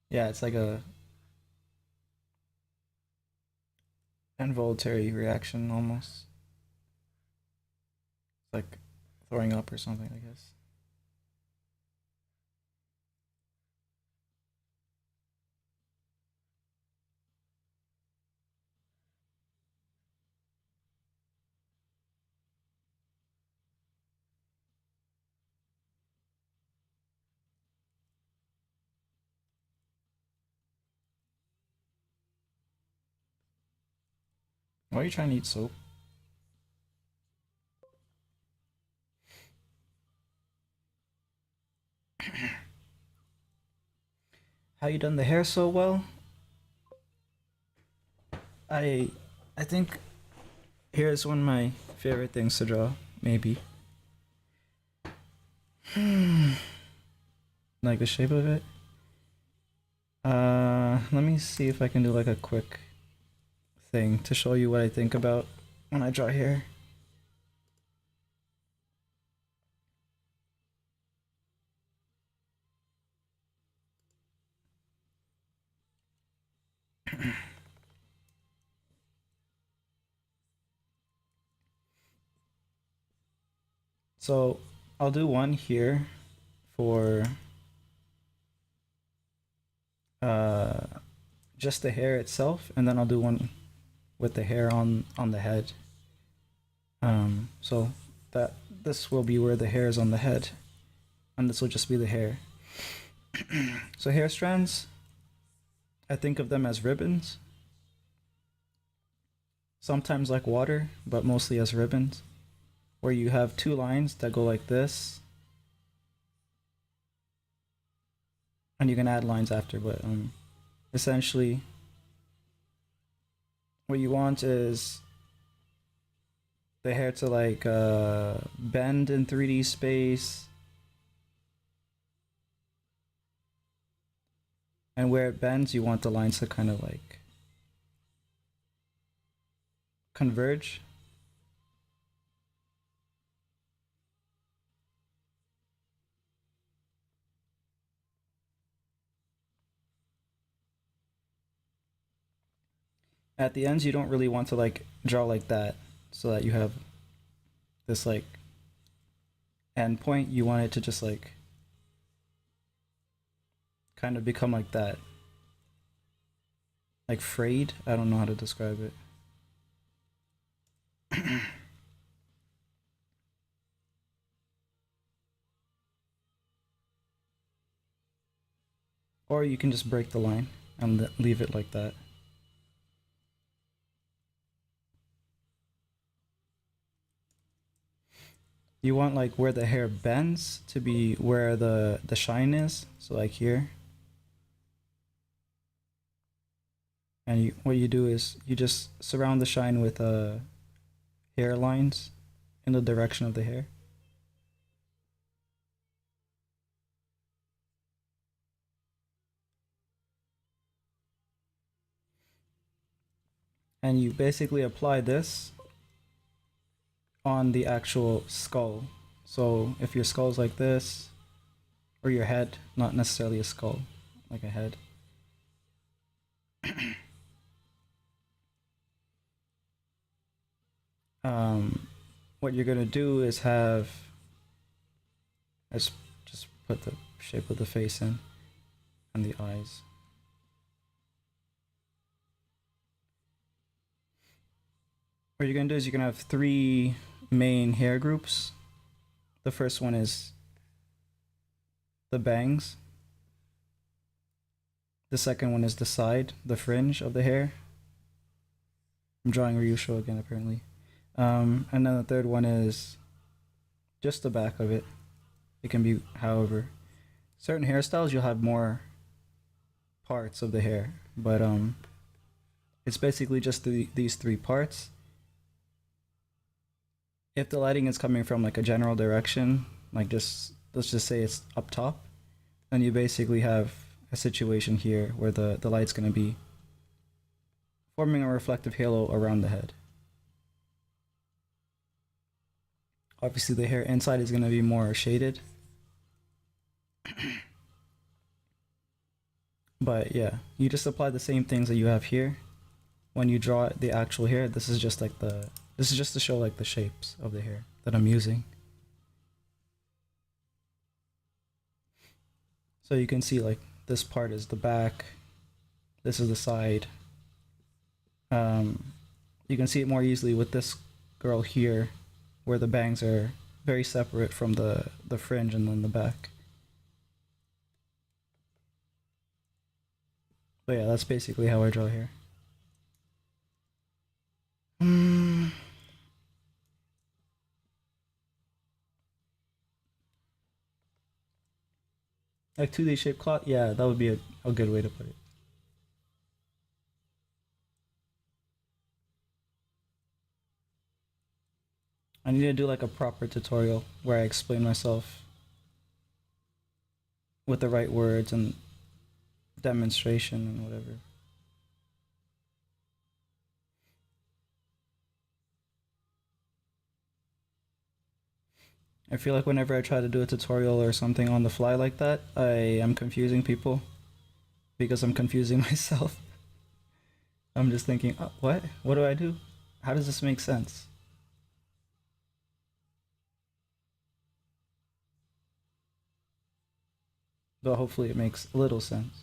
Yeah, it's like a involuntary reaction almost. It's like throwing up or something, I guess. Why are you trying to eat soap? How you done the hair so well? I I think hair is one of my favorite things to draw. Maybe like the shape of it. Let me see if I can do like a quick thing to show you what I think about when I draw hair. So I'll do one here for uh just the hair itself, and then I'll do one with the hair on the head. So that this will be where the hair is on the head, and this will just be the hair. So hair strands, I think of them as ribbons, sometimes like water, but mostly as ribbons, where you have two lines that go like this, and you can add lines after, but essentially what you want is the hair to like bend in 3D space, and where it bends you want the lines to kind of like converge. At the ends you don't really want to like draw like that, so that you have this like end point. You want it to just like kind of become like that, like frayed. I don't know how to describe it. Or you can just break the line and leave it like that. You want like where the hair bends to be where the shine is, so like here. And what you do is you just surround the shine with hair lines in the direction of the hair. And you basically apply this on the actual skull. So if your skull's like this, or your head, not necessarily a skull, like a head. What you're gonna do is have, let's just put the shape of the face in and the eyes. What you're gonna do is you're gonna have three main hair groups. The first one is the bangs. The second one is the side, the fringe of the hair. I'm drawing Ryusho again, apparently. And then the third one is just the back of it. It can be however. Certain hairstyles you'll have more parts of the hair, but it's basically just these three parts. If the lighting is coming from like a general direction, like just let's just say it's up top, And you basically have a situation here where the light's going to be forming a reflective halo around the head. Obviously, the hair inside is going to be more shaded. But yeah, you just apply the same things that you have here. When you draw the actual hair, this is just like this is just to show like the shapes of the hair that I'm using. So you can see like this part is the back, this is the side. You can see it more easily with this girl here, where the bangs are very separate from the fringe and then the back. But yeah, that's basically how I draw here. Like 2D shaped cloth, yeah, that would be a good way to put it. I need to do like a proper tutorial where I explain myself with the right words and demonstration and whatever. I feel like whenever I try to do a tutorial or something on the fly like that, I am confusing people because I'm confusing myself. I'm just thinking, oh, what? What do I do? How does this make sense? But hopefully it makes a little sense.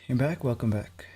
You're back? Welcome back.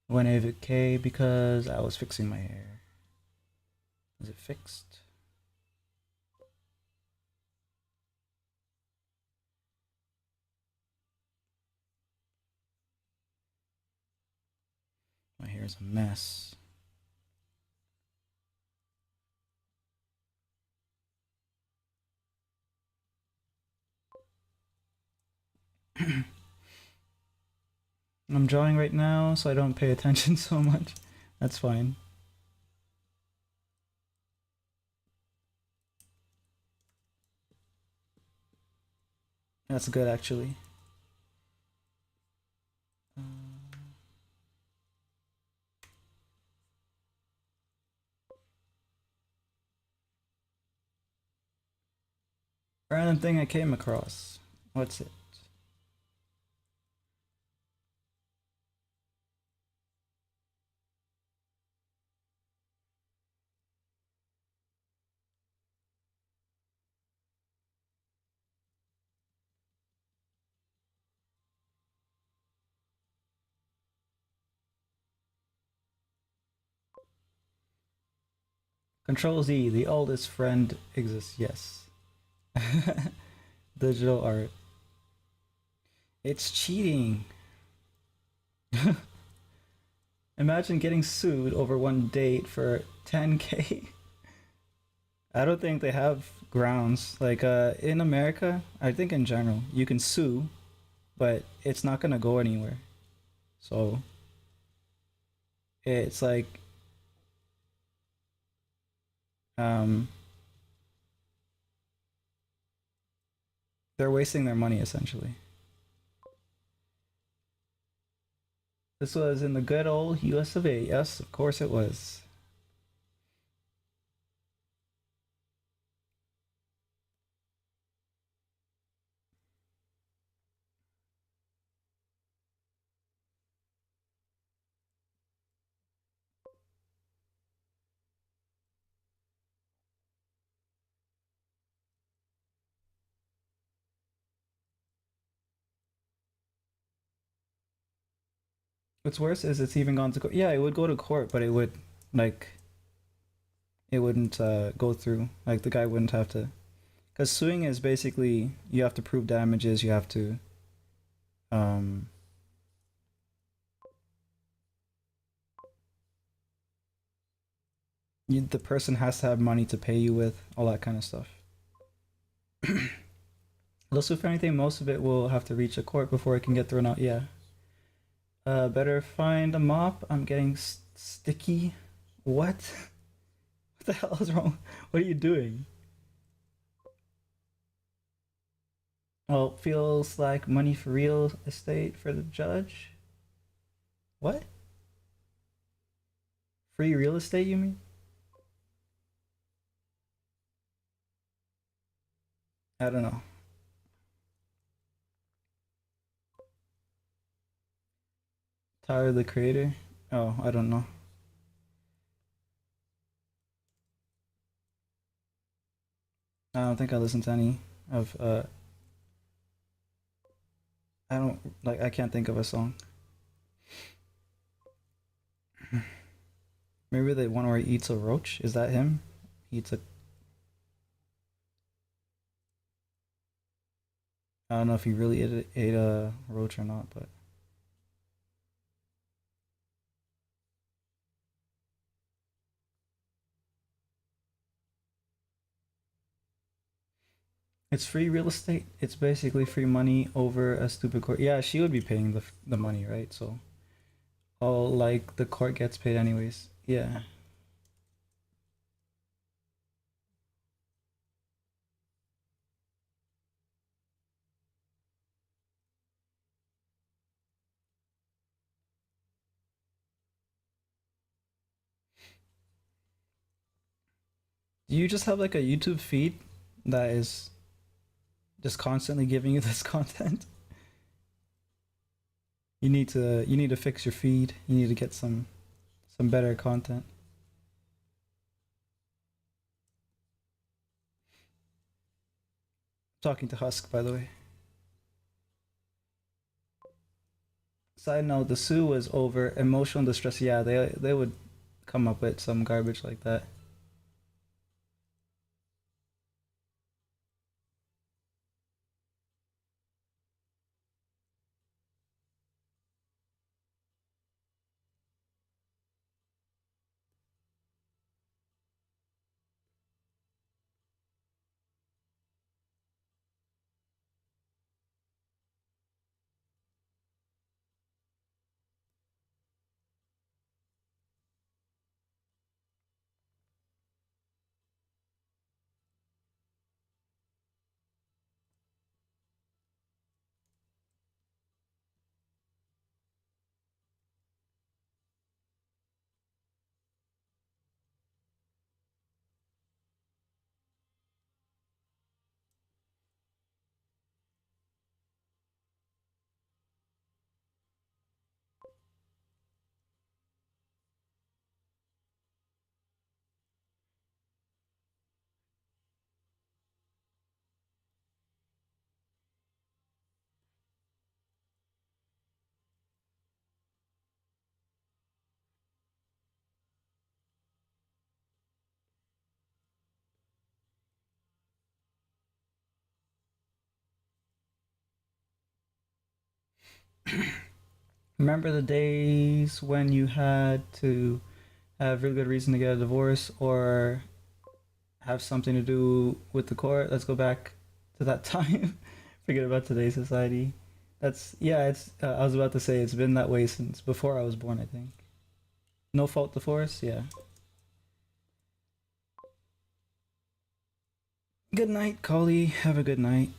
Went AFK because I was fixing my hair. Is it fixed? My hair is a mess. I'm drawing right now, so I don't pay attention so much. That's fine. That's good, actually. Random thing I came across. What's it? Control Z, the oldest friend exists. Yes. Digital art. It's cheating. Imagine getting sued over one date for 10K. I don't think they have grounds. Like in America, I think in general, you can sue, but it's not gonna go anywhere. So it's like um they're wasting their money essentially. This was in the good old US of A. Yes, of course it was. What's worse is it's even gone to court. Yeah, it would go to court, but it would like it wouldn't go through. Like the guy wouldn't have to, because suing is basically you have to prove damages. You have to um the person has to have money to pay you with all that kind of stuff. Also, if anything, most of it will have to reach a court before it can get thrown out. Yeah. Better find a mop. I'm getting sticky. What? What the hell is wrong? What are you doing? Well, feels like money for real estate for the judge. What? Free real estate, you mean? I don't know. Tyler the Creator? Oh, I don't know. I don't think I listened to any of I don't like I can't think of a song. Maybe the one where he eats a roach? Is that him? He eats a I don't know if he really ate a roach or not, but it's free real estate. It's basically free money over a stupid court. Yeah, she would be paying the money, right? So all like the court gets paid anyways. Yeah. Do you just have like a YouTube feed that is just constantly giving you this content? You need to fix your feed. You need to get some better content. Talking to Husk, by the way. Side note: the Sue was over emotional distress. Yeah, they would come up with some garbage like that. Remember the days when you had to have really good reason to get a divorce or have something to do with the court? Let's go back to that time. Forget about today's society. That's yeah. It's. I was about to say it's been that way since before I was born. I think. No fault divorce. Yeah. Good night, Collie. Have a good night.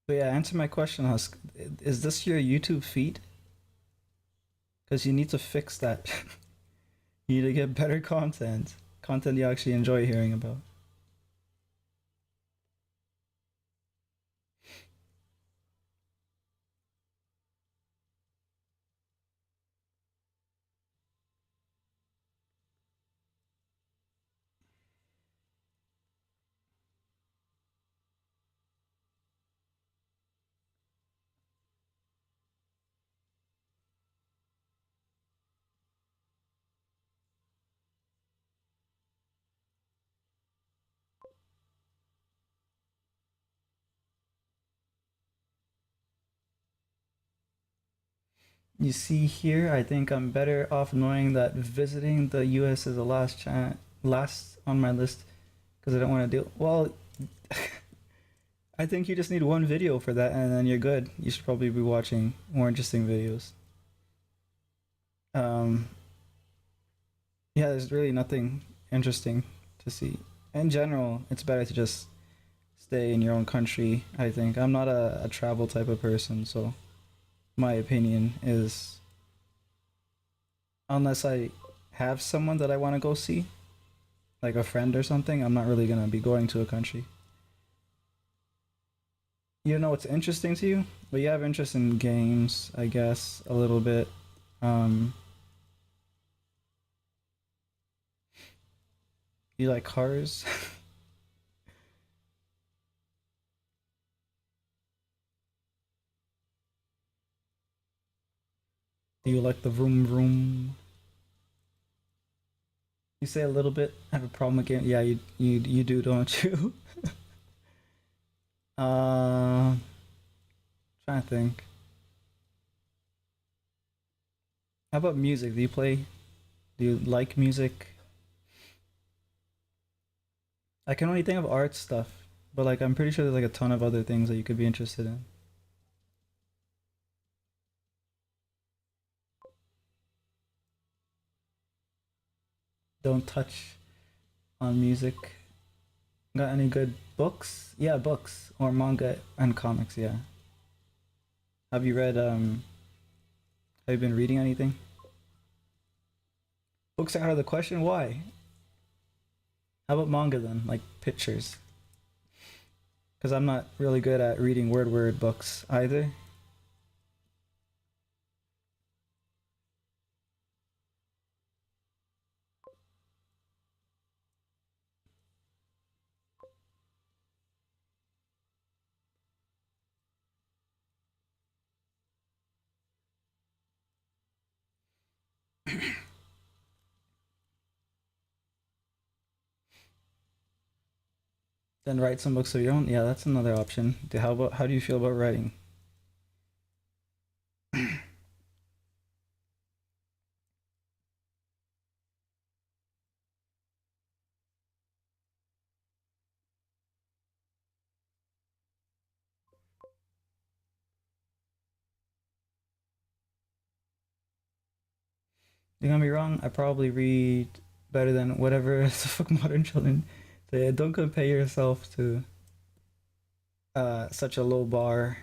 But yeah, answer my question, Husk. Is this your YouTube feed? Because you need to fix that. You need to get better content. Content you actually enjoy hearing about. You see here, I think I'm better off knowing that visiting the US is the last on my list because I don't want to do. Well, I think you just need one video for that and then you're good. You should probably be watching more interesting videos. Um, yeah, there's really nothing interesting to see. In general, it's better to just stay in your own country, I think. I'm not a travel type of person, so my opinion is unless I have someone that I want to go see, like a friend or something, I'm not really gonna be going to a country. You know what's interesting to you? But you have interest in games, I guess, a little bit. Um, you like cars? Do you like the vroom vroom? You say a little bit. I have a problem with game. Yeah, you do, don't you? uh, Trying to think. How about music? Do you play? Do you like music? I can only think of art stuff, but like I'm pretty sure there's like a ton of other things that you could be interested in. Don't touch on music. Got any good books? Yeah, books or manga and comics. Yeah. Have you read? Have you been reading anything? Books are out of the question. Why? How about manga then? Like pictures? Because I'm not really good at reading word books either. Then write some books of your own. Yeah, that's another option. How do you feel about writing? Don't get me wrong, I probably read better than whatever the fuck modern children say. Don't compare yourself to such a low bar.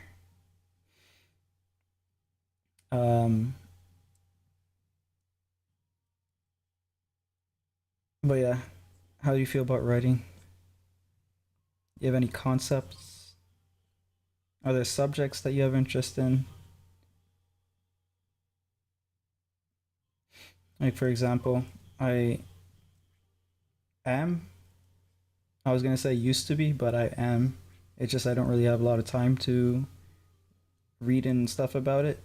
Um, but yeah, how do you feel about writing? You have any concepts? Are there subjects that you have interest in? Like for example, I am. I was gonna say used to be, but I am. It's just I don't really have a lot of time to read and stuff about it.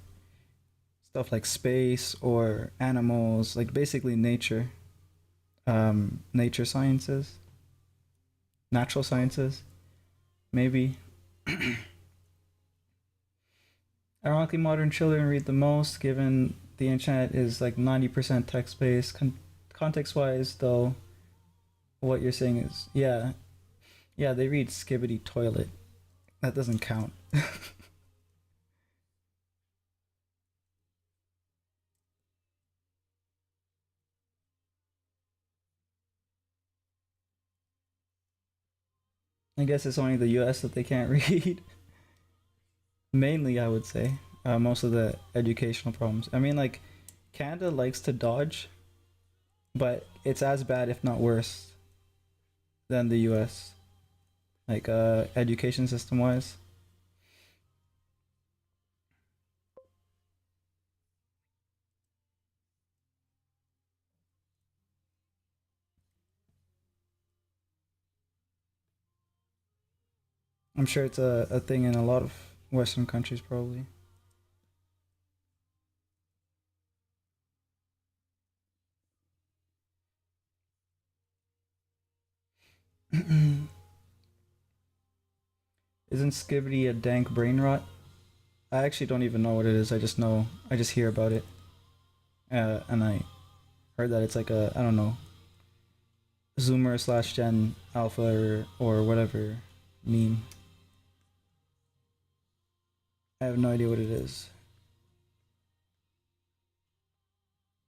Stuff like space or animals, like basically nature. Nature sciences, natural sciences, maybe. Ironically, modern children read the most, given the internet is like 90% text based. Context wise, though, what you're saying is, yeah, yeah, they read Skibbity Toilet. That doesn't count. I guess it's only the US that they can't read. Mainly, I would say. Most of the educational problems. I mean, like, Canada likes to dodge, but it's as bad, if not worse, than the US. Like, education system wise. I'm sure it's a thing in a lot of Western countries, probably. Isn't Skibbity a dank brain rot? I actually don't even know what it is. I just hear about it. And I heard that it's like a, I don't know, Zoomer slash Gen Alpha or whatever meme. I have no idea what it is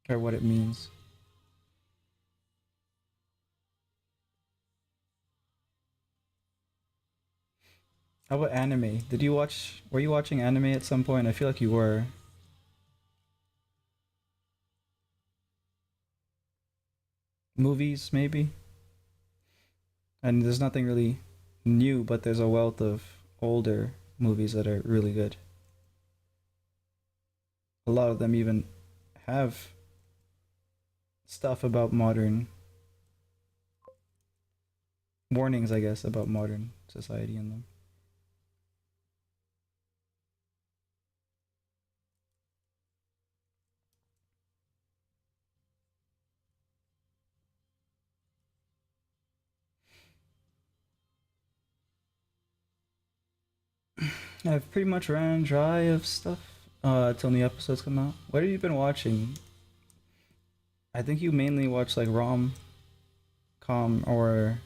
or what it means. How about anime? Were you watching anime at some point? I feel like you were. Movies, maybe? And there's nothing really new, but there's a wealth of older movies that are really good. A lot of them even have stuff about modern warnings, I guess, about modern society in them. I've pretty much ran dry of stuff till the episodes come out. What have you been watching? I think you mainly watch like rom com or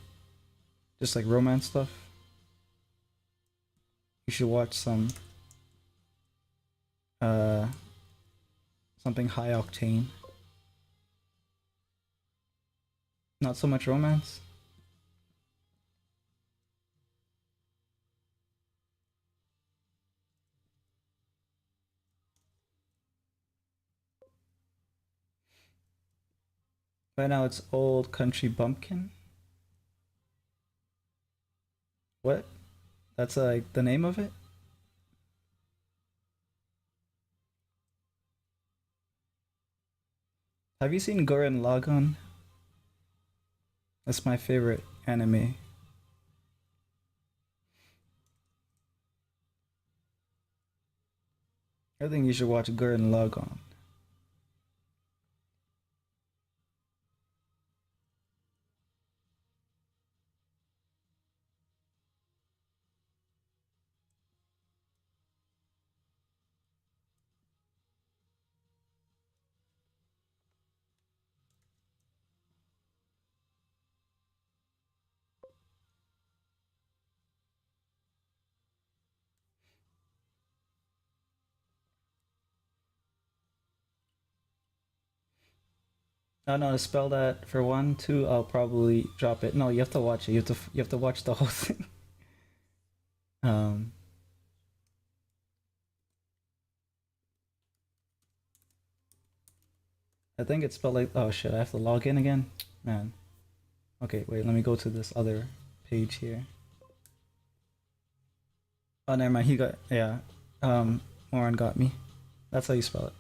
just like romance stuff. You should watch some uh something high octane. Not so much romance. Right now it's Old Country Bumpkin. What? That's like the name of it? Have you seen Gurren Lagann? That's my favorite anime. I think you should watch Gurren Lagann. Oh no, spell that for one, two. I'll probably drop it. No, you have to watch it. You have to watch the whole thing. Um, I think it's spelled like. Oh shit! I have to log in again, man. Okay, wait. Let me go to this other page here. Oh, never mind. He got yeah. Moran got me. That's how you spell it.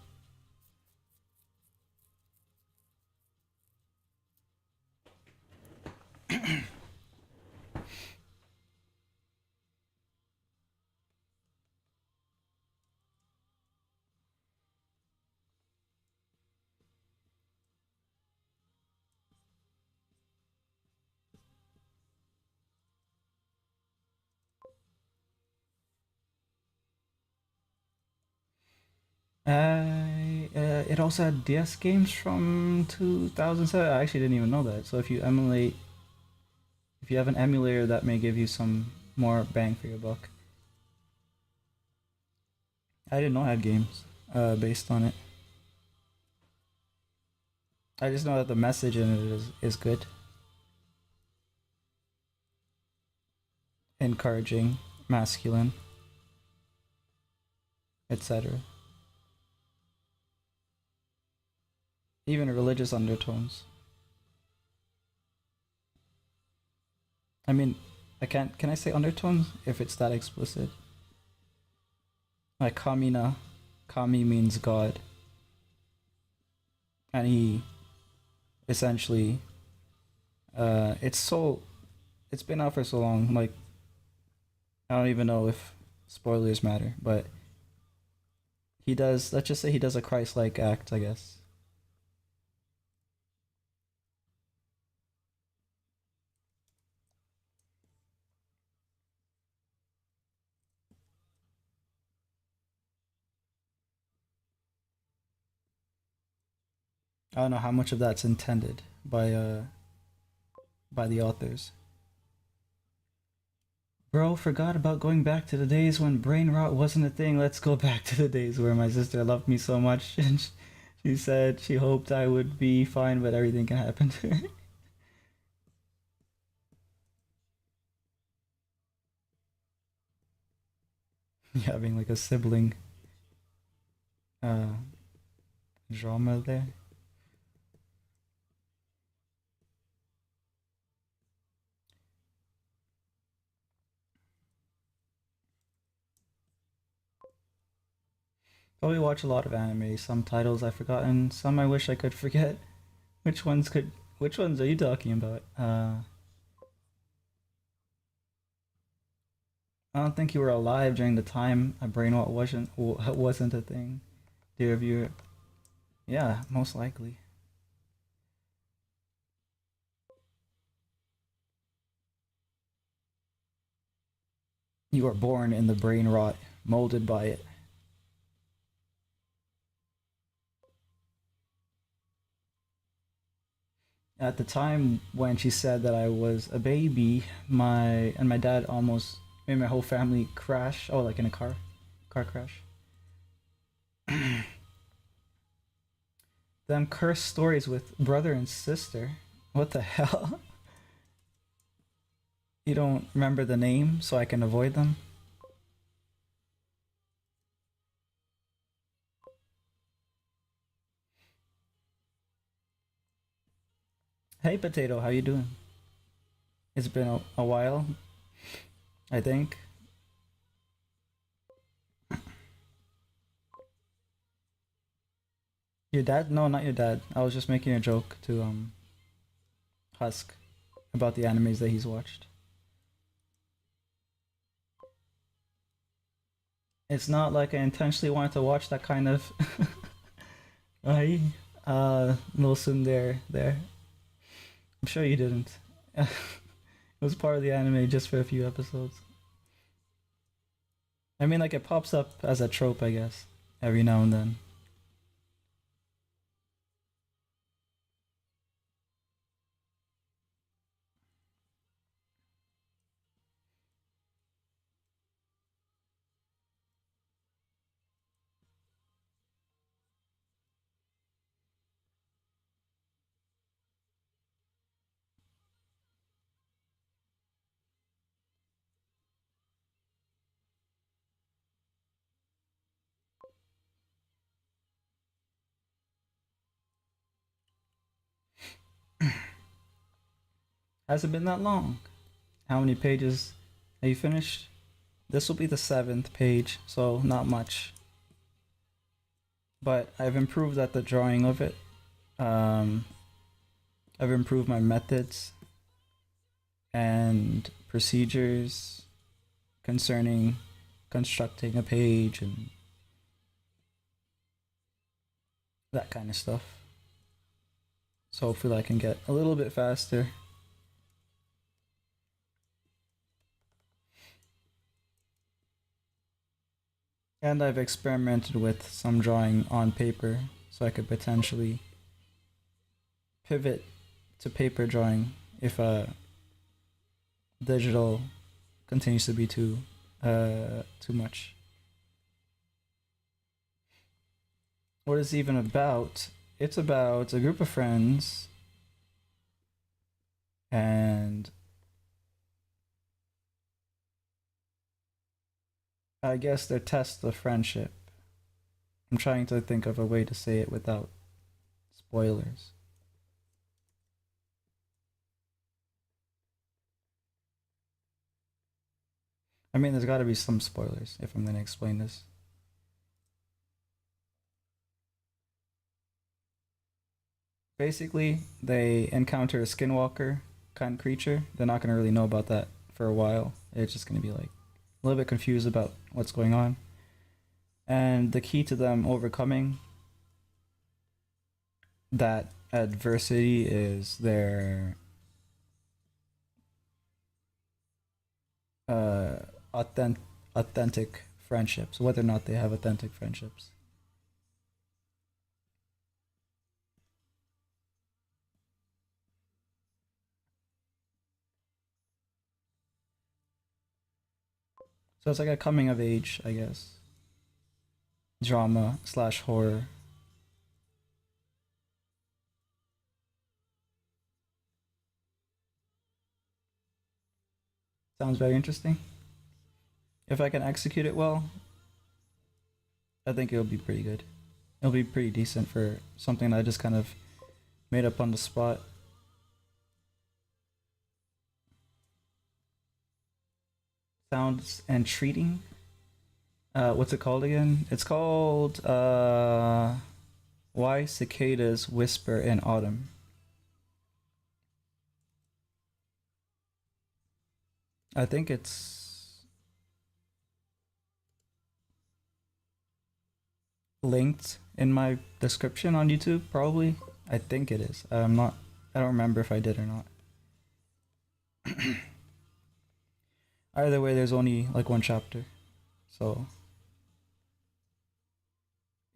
It also had DS games from 2007. I actually didn't even know that. So if you have an emulator, that may give you some more bang for your buck. I didn't know I had games based on it. I just know that the message in it is good, encouraging, masculine, etc. Even religious undertones. I mean, I can't. Can I say undertones if it's that explicit? Like Kamina, Kami means God, and he essentially, it's so, it's been out for so long. Like I don't even know if spoilers matter, but he does. Let's just say he does a Christ-like act, I guess. I don't know how much of that's intended by the authors. Bro, forgot about going back to the days when brain rot wasn't a thing. Let's go back to the days where my sister loved me so much and she said she hoped I would be fine, but everything can happen to her. Having like a sibling uh, drama there. Probably watch a lot of anime. Some titles I've forgotten. Some I wish I could forget. Which ones could? Which ones are you talking about? I don't think you were alive during the time a brain rot wasn't a thing. Dear viewer, yeah, most likely. You were born in the brain rot, molded by it. At the time when she said that I was a baby, my dad almost made my whole family crash. Oh, like in a car crash. Them cursed stories with brother and sister. What the hell? You don't remember the name, so I can avoid them? Hey, Potato, how you doing? It's been a while, I think. Your dad? No, not your dad. I was just making a joke to Husk about the animes that he's watched. It's not like I intentionally wanted to watch that kind of I little there. I'm sure you didn't. It was part of the anime just for a few episodes. I mean, like it pops up as a trope, I guess, every now and then. Hasn't been that long. How many pages have you finished? This will be the seventh page, so not much. But I've improved at the drawing of it. Um, I've improved my methods and procedures concerning constructing a page and that kind of stuff. So hopefully I can get a little bit faster. And I've experimented with some drawing on paper, so I could potentially pivot to paper drawing if digital continues to be too much. What is it even about? It's about a group of friends and I guess their test of friendship. I'm trying to think of a way to say it without spoilers. I mean, there's got to be some spoilers if I'm going to explain this. Basically, they encounter a skinwalker kind of creature. They're not going to really know about that for a while. It's just going to be like a little bit confused about what's going on. And the key to them overcoming that adversity is their uh, authentic friendships, whether or not they have authentic friendships. So it's like a coming of age, I guess, drama slash horror. Sounds very interesting. If I can execute it well, I think it'll be pretty good. It'll be pretty decent for something that I just kind of made up on the spot. Sounds and treating. What's it called again? It's called Why Cicadas Whisper in Autumn. I think it's linked in my description on YouTube, probably. I think it is. I'm not. I don't remember if I did or not. Either way, there's only like one chapter, so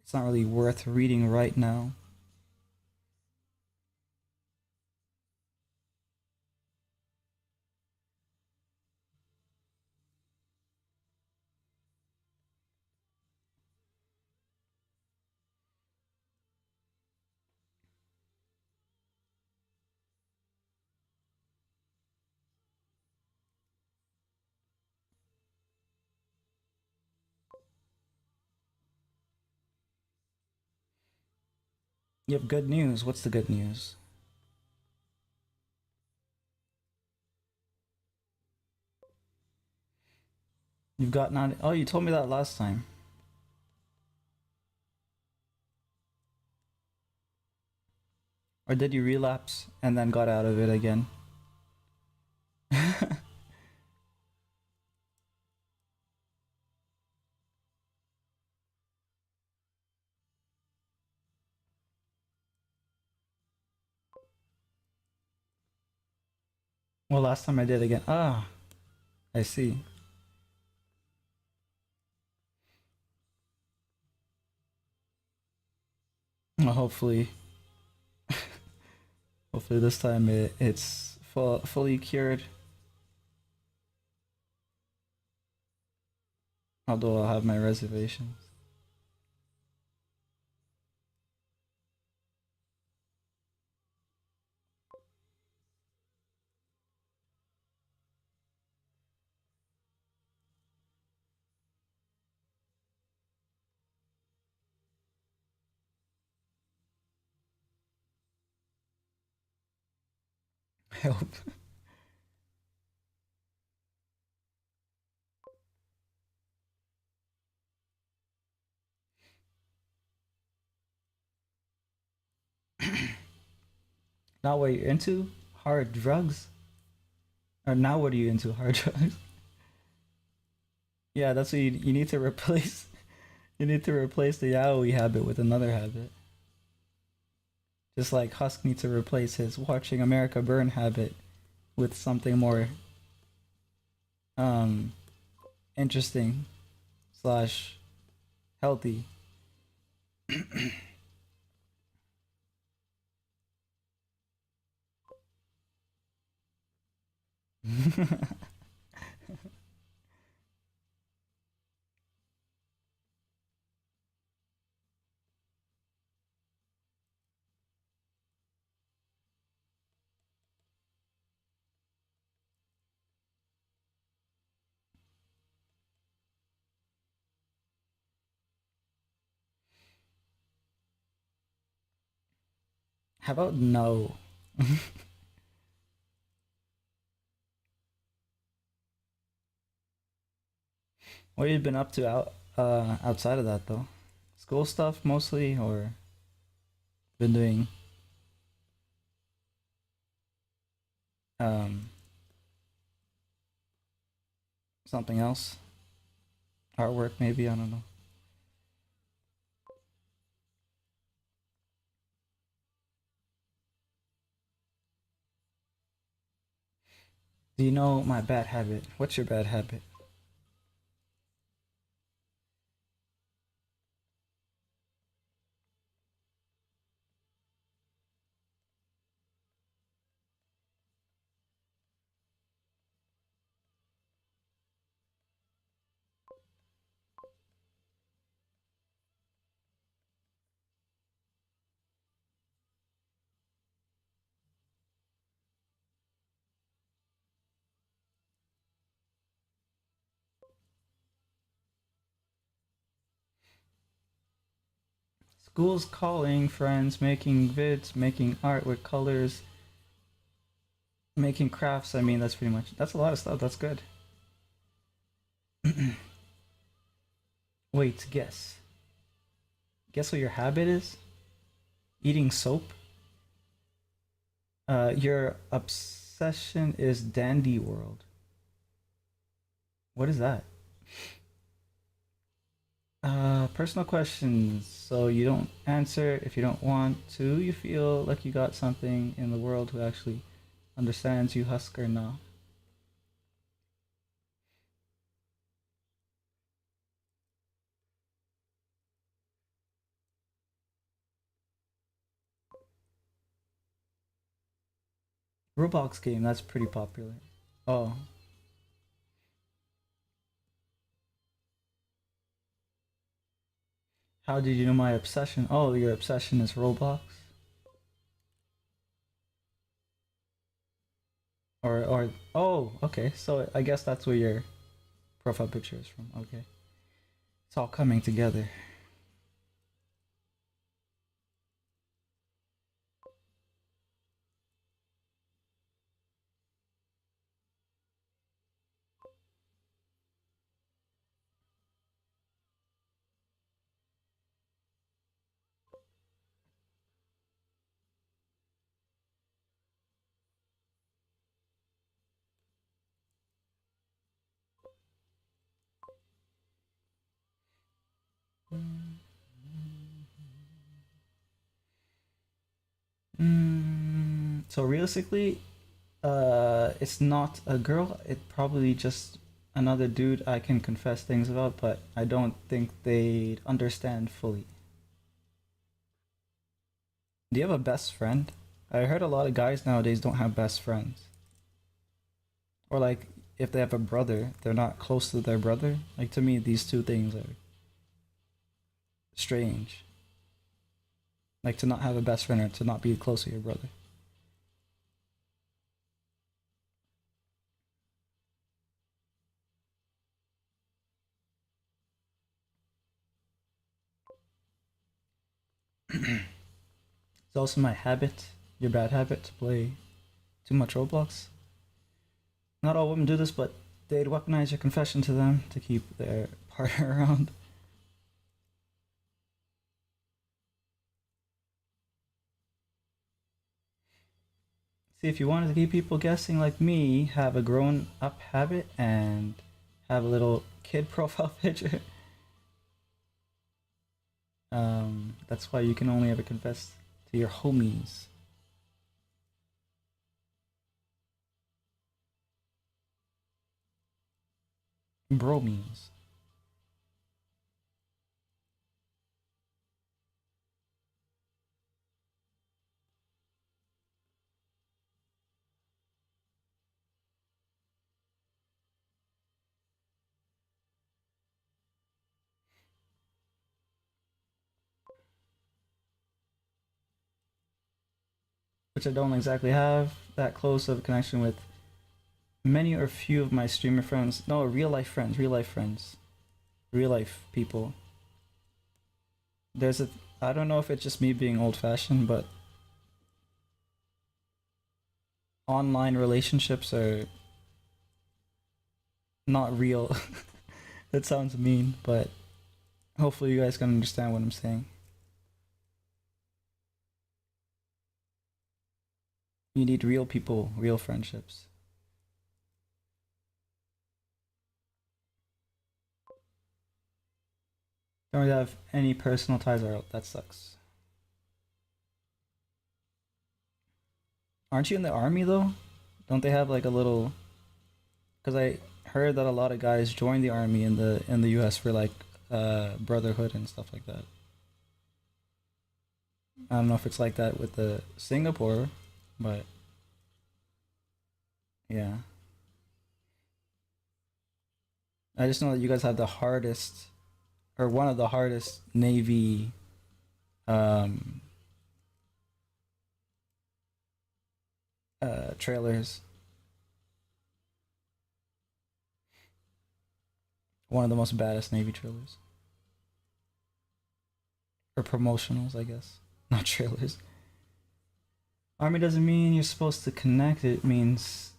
it's not really worth reading right now. You have good news. What's the good news? You've gotten out. Oh, you told me that last time. Or did you relapse and then got out of it again? Well, last time I did again. Ah, I see. Well, hopefully this time it's fully cured. Although I'll have my reservations. I hope. Not what you're into? Hard drugs? Or now what are you into? Hard drugs? Yeah, that's what you need to replace. You need to replace the yaoi habit with another habit. Just like Husk needs to replace his watching America Burn habit with something more um interesting slash healthy. How about no? What have you been up to outside of that though? School stuff mostly, or been doing um something else? Artwork maybe, I don't know. Do you know my bad habit? What's your bad habit? School's calling, friends, making vids, making art with colors, making crafts. I mean, that's pretty much, that's a lot of stuff. That's good. Wait, guess. Guess what your habit is? Eating soap? Your obsession is Dandy World. What is that? Personal questions. So you don't answer if you don't want to. You feel like you got something in the world who actually understands you, Husk or not. Roblox game, that's pretty popular. Oh, how did you know my obsession? Oh, your obsession is Roblox? Oh, okay. So I guess that's where your profile picture is from. Okay. It's all coming together. So realistically, it's not a girl. It probably just another dude I can confess things about, but I don't think they'd understand fully. Do you have a best friend? I heard a lot of guys nowadays don't have best friends. Or like if they have a brother, they're not close to their brother. Like to me, these two things are strange. Like to not have a best friend or to not be close to your brother. It's also my habit, your bad habit, to play too much Roblox. Not all women do this, but they'd weaponize your confession to them to keep their partner around. See, if you wanted to keep people guessing like me, have a grown up habit and have a little kid profile picture. That's why you can only ever confess to your homies. Bromies. Which I don't exactly have that close of a connection with many or few of my streamer friends. No, real life friends, real life friends, real life people. There's a, I don't know if it's just me being old fashioned, but online relationships are not real. That sounds mean, but hopefully you guys can understand what I'm saying. You need real people, real friendships. Don't really have any personal ties. Or that sucks. Aren't you in the army though? Don't they have like a little? Because I heard that a lot of guys join the army in the U.S. for like brotherhood and stuff like that. I don't know if it's like that with the Singapore, but yeah. I just know that you guys have the hardest, or one of the hardest Navy um, trailers. One of the most baddest Navy trailers. Or promotionals, I guess. Not trailers. Army doesn't mean you're supposed to connect, it means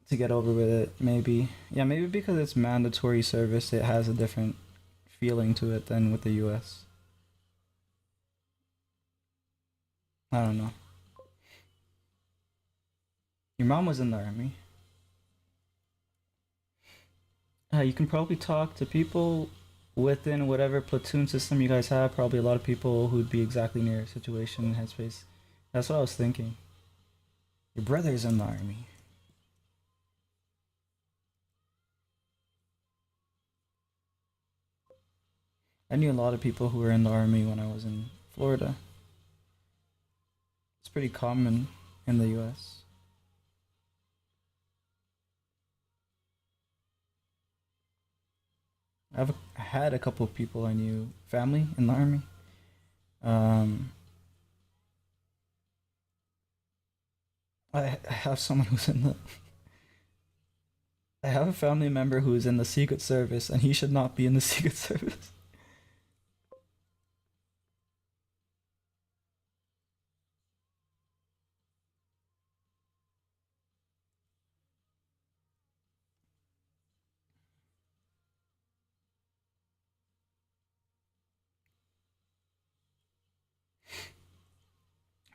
to get over with it, maybe. Yeah, maybe because it's mandatory service, it has a different feeling to it than with the US. I don't know. Your mom was in the army. You can probably talk to people within whatever platoon system you guys have. Probably a lot of people who'd be exactly near your situation and headspace. That's what I was thinking. Your brother's in the army. I knew a lot of people who were in the army when I was in Florida. It's pretty common in the US. I had a couple of people I knew, family in the army. Um, I have someone who's in the. I have a family member who is in the Secret Service, and he should not be in the Secret Service.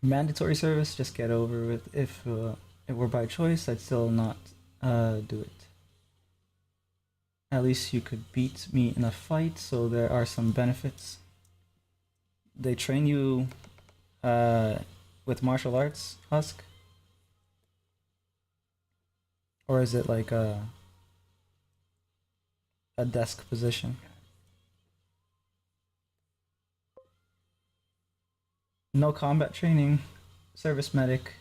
Mandatory service, just get over with. If it were by choice, I'd still not do it. At least you could beat me in a fight, so there are some benefits. They train you uh, with martial arts, Husk? Or is it like a desk position? No combat training, service medic.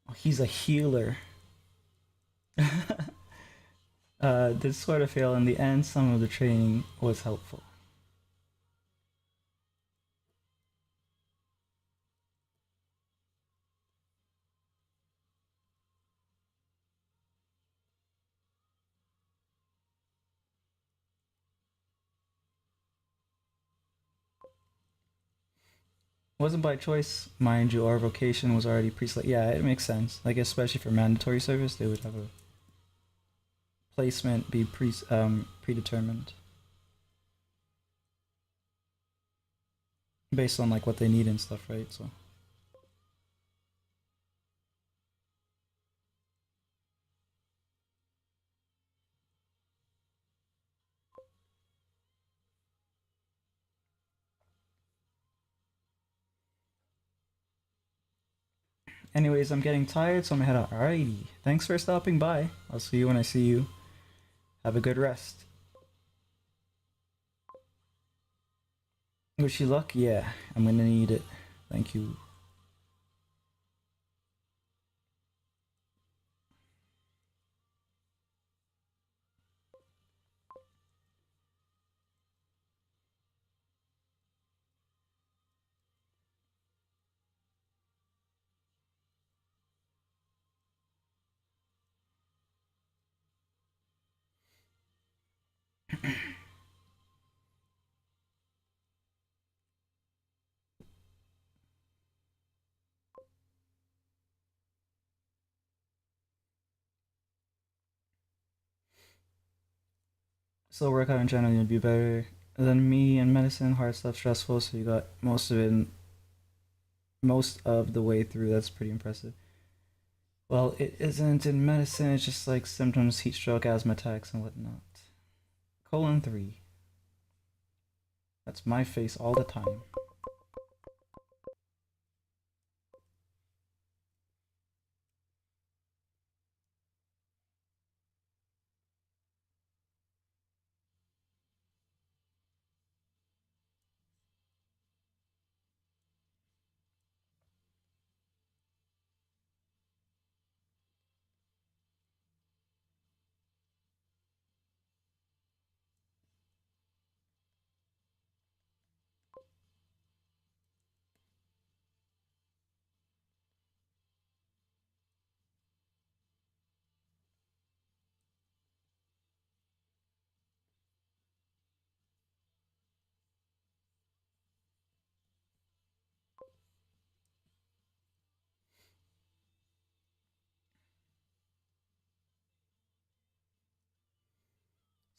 Oh, he's a healer. Did sort of fail in the end. Some of the training was helpful. Wasn't by choice, mind you. Our vocation was already pre-selected. Yeah, it makes sense. Like especially for mandatory service, they would have a placement be predetermined based on like what they need and stuff, right? So Anyways, I'm getting tired, so I'm gonna head out. Alrighty. Thanks for stopping by. I'll see you when I see you. Have a good rest. Wish you luck? Yeah, I'm gonna need it. Thank you. Still work out in general, you'll be better than me in medicine. Hard stuff, stressful, so you got most of it, most of the way through. That's pretty impressive. Well, it isn't in medicine, it's just like symptoms, heat stroke, asthma attacks, and whatnot. Colon 3. That's my face all the time.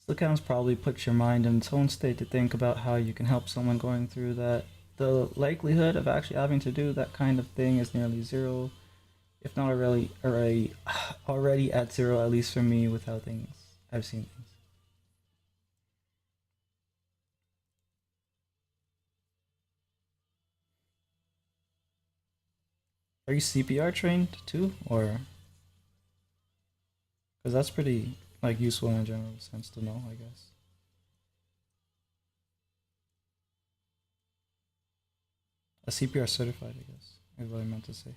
Still counts probably puts your mind in its own state to think about how you can help someone going through that. The likelihood of actually having to do that kind of thing is nearly zero, if not already at zero, at least for me with how things I've seen things. Are you CPR trained too, or because that's pretty like useful in a general sense to know, I guess. A CPR certified, I guess, is what I meant to say.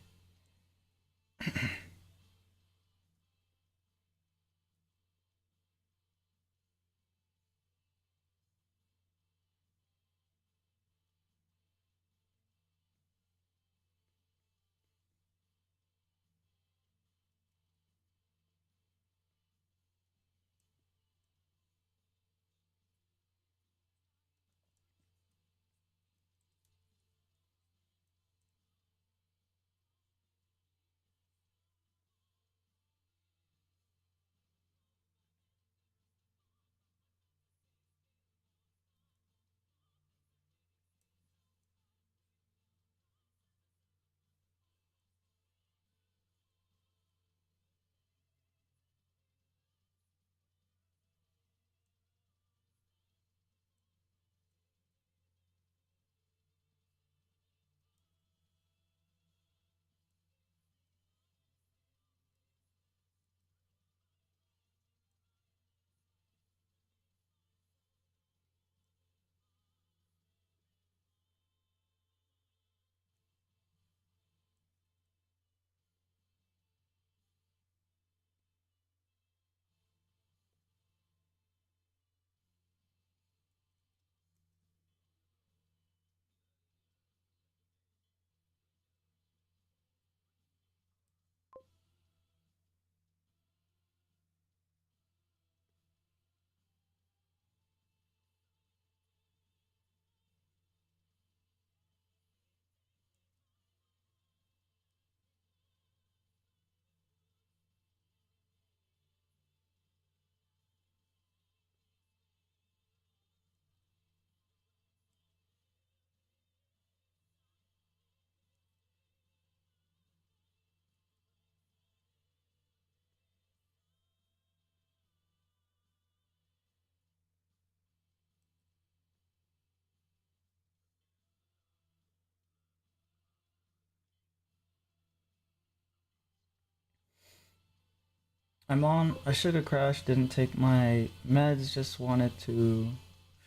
I should have crashed, didn't take my meds, just wanted to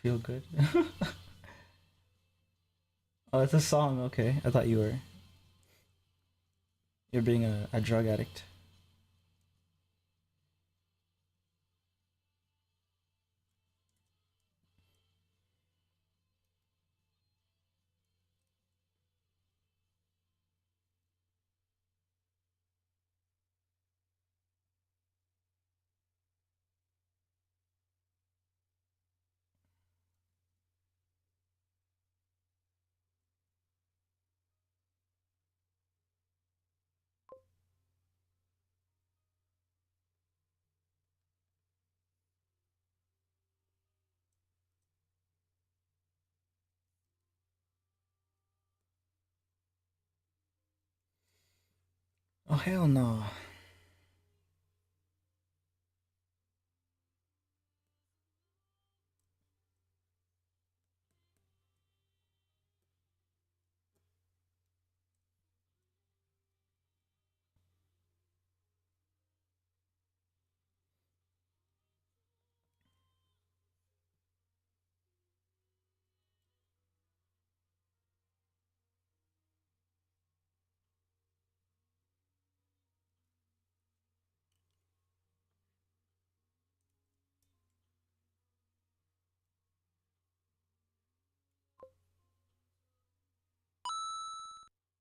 feel good. Oh, it's a song, okay. I thought you're being a drug addict. Oh hell no.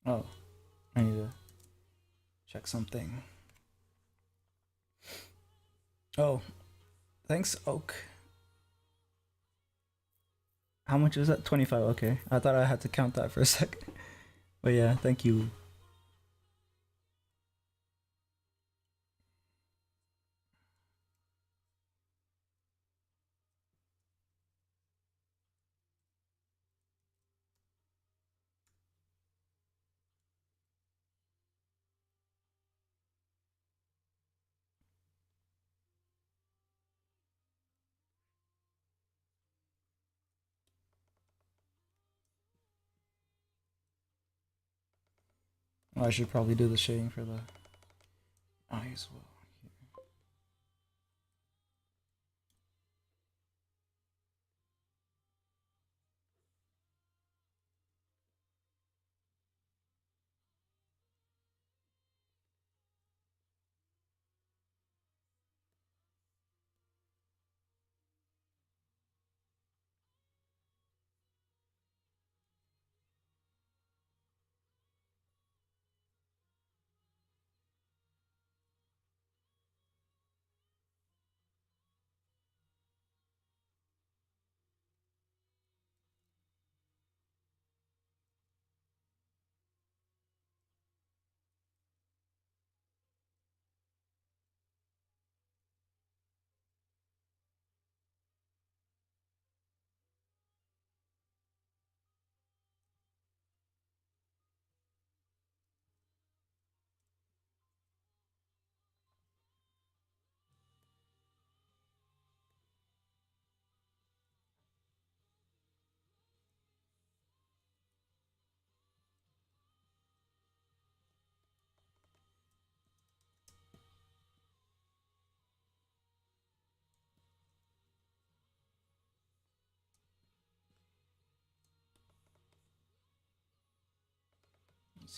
Oh, I need to check something. Oh, thanks, Oak. How much was that? 25. Okay. I thought I had to count that for a second. But yeah, thank you. Oh, I should probably do the shading for the eyes as well.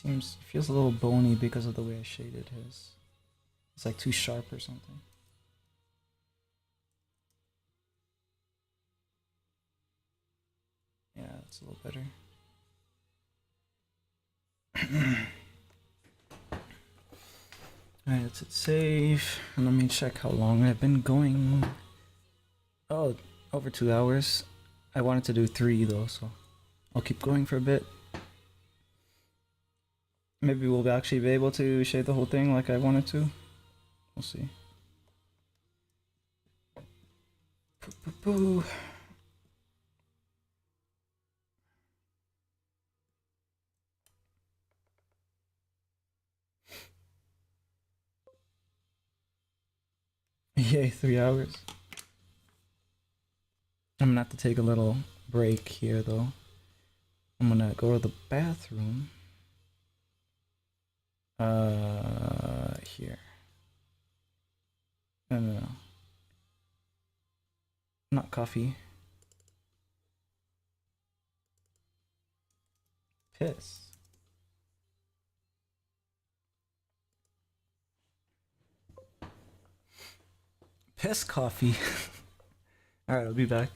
It feels a little bony because of the way I shaded his. It's like too sharp or something. Yeah, it's a little better. Alright, let's hit save. And let me check how long I've been going. Oh, over 2 hours. I wanted to do 3 though, so I'll keep going for a bit. Maybe we'll actually be able to shade the whole thing like I wanted to. We'll see. Boo. Yay, 3 hours. I'm gonna have to take a little break here though. I'm gonna go to the bathroom. Here. No, no, no. Not coffee. Piss. Piss coffee. All right, I'll be back.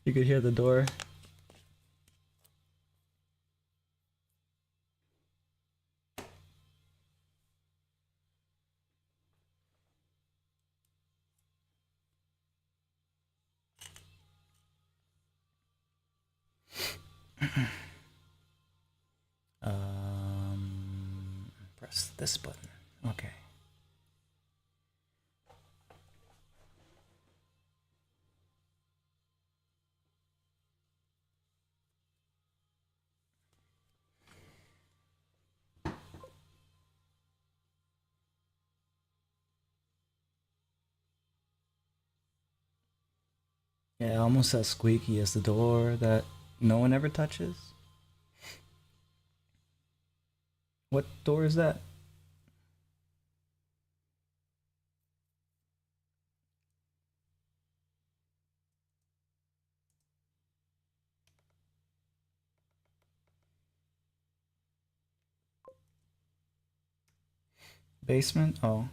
You could hear the door. Press this button. Okay. Yeah, almost as squeaky as the door that no one ever touches. What door is that? Basement? Oh.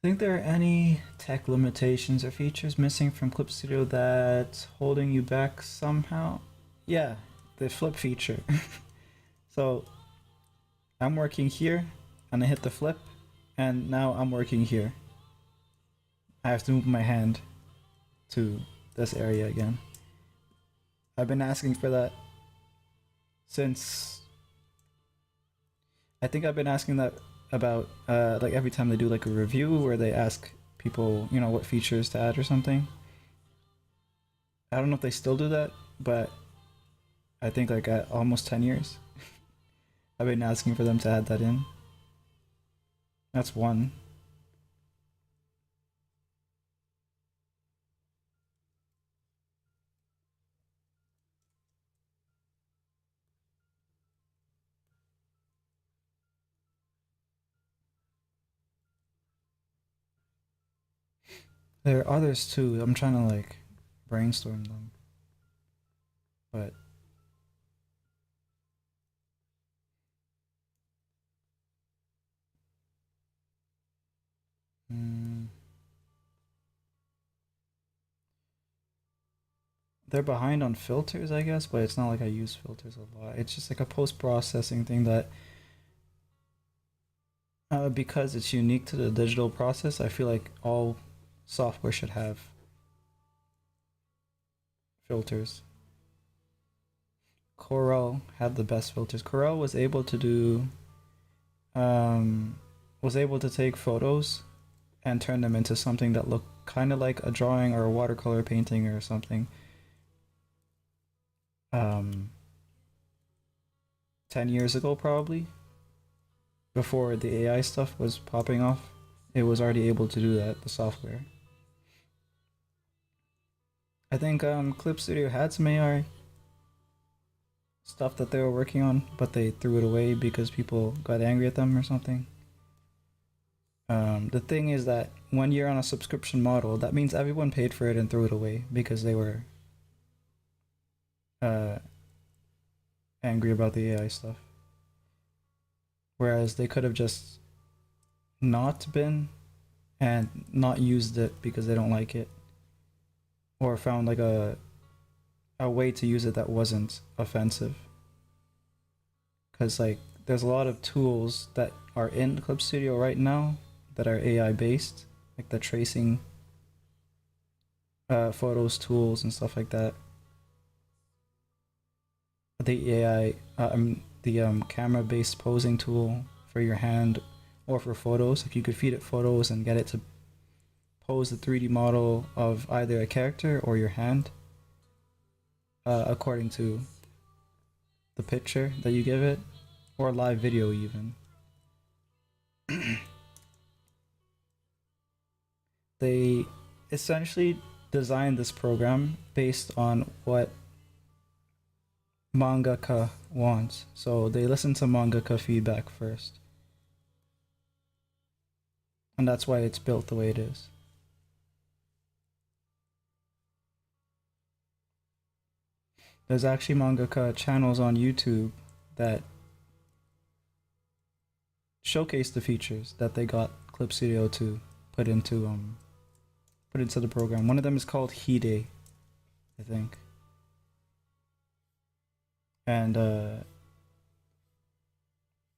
Think there are any tech limitations or features missing from Clip Studio that's holding you back somehow? Yeah, the flip feature. So I'm working here and I hit the flip and now I'm working here. I have to move my hand to this area again. I've been asking for that since I think I've been asking that about like every time they do like a review where they ask people, you know, what features to add or something. I don't know if they still do that, but I think like at almost 10 years I've been asking for them to add that in. That's one. There are others too. I'm trying to like brainstorm them. But mm, they're behind on filters, I guess, but it's not like I use filters a lot. It's just like a post processing thing that because it's unique to the digital process, I feel like all software should have filters. Corel had the best filters. Corel was able to do um was able to take photos and turn them into something that looked kind of like a drawing or a watercolor painting or something. Um 10 years ago probably, before the AI stuff was popping off, it was already able to do that, the software. I think Clip Studio had some AI stuff that they were working on, but they threw it away because people got angry at them or something. The thing is that when you're on a subscription model, that means everyone paid for it and threw it away because they were uh, angry about the AI stuff. Whereas they could have just not been and not used it because they don't like it, or found like a way to use it that wasn't offensive. Because like there's a lot of tools that are in Clip Studio right now that are AI based, like the tracing photos tools and stuff like that. The AI, the camera based posing tool for your hand or for photos. Like you could feed it photos and get it to pose the 3D model of either a character or your hand according to the picture that you give it, or live video even. They essentially designed this program based on what mangaka wants. So they listen to mangaka feedback first. And that's why it's built the way it is. There's actually mangaka channels on YouTube that showcase the features that they got Clip Studio to put into the program. One of them is called Hide, I think. And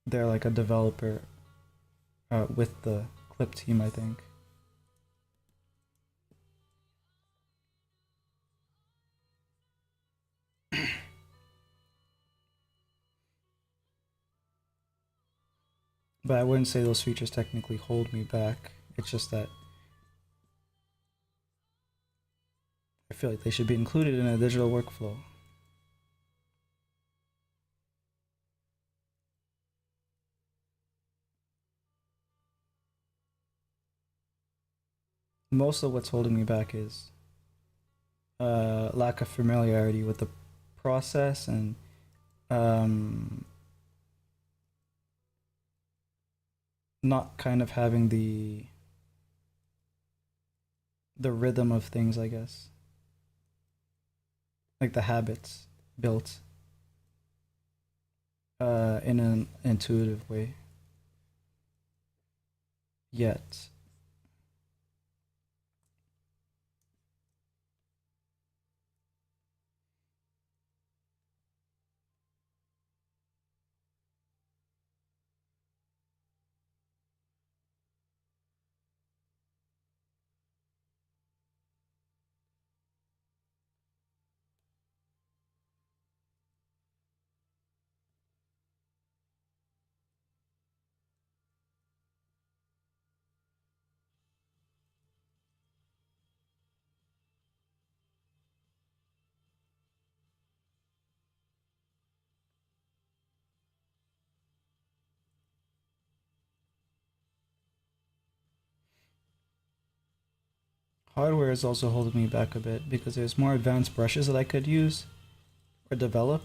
they're like a developer with the Clip team, I think. But I wouldn't say those features technically hold me back. It's just that I feel like they should be included in a digital workflow. Most of what's holding me back is lack of familiarity with the process and um, not kind of having the rhythm of things, I guess, like the habits built in an intuitive way yet. hardware is also holding me back a bit because there's more advanced brushes that I could use or develop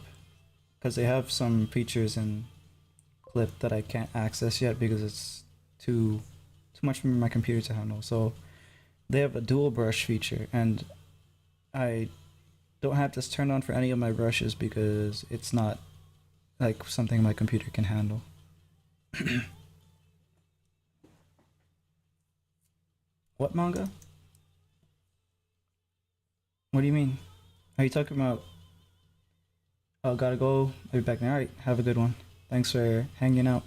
because they have some features in Clip that I can't access yet because it's too much for my computer to handle. So they have a dual brush feature, and I don't have this turned on for any of my brushes because it's not like something my computer can handle. What manga? What do you mean? Are you talking about? Oh, gotta go. I'll be back now. Alright, have a good one. Thanks for hanging out.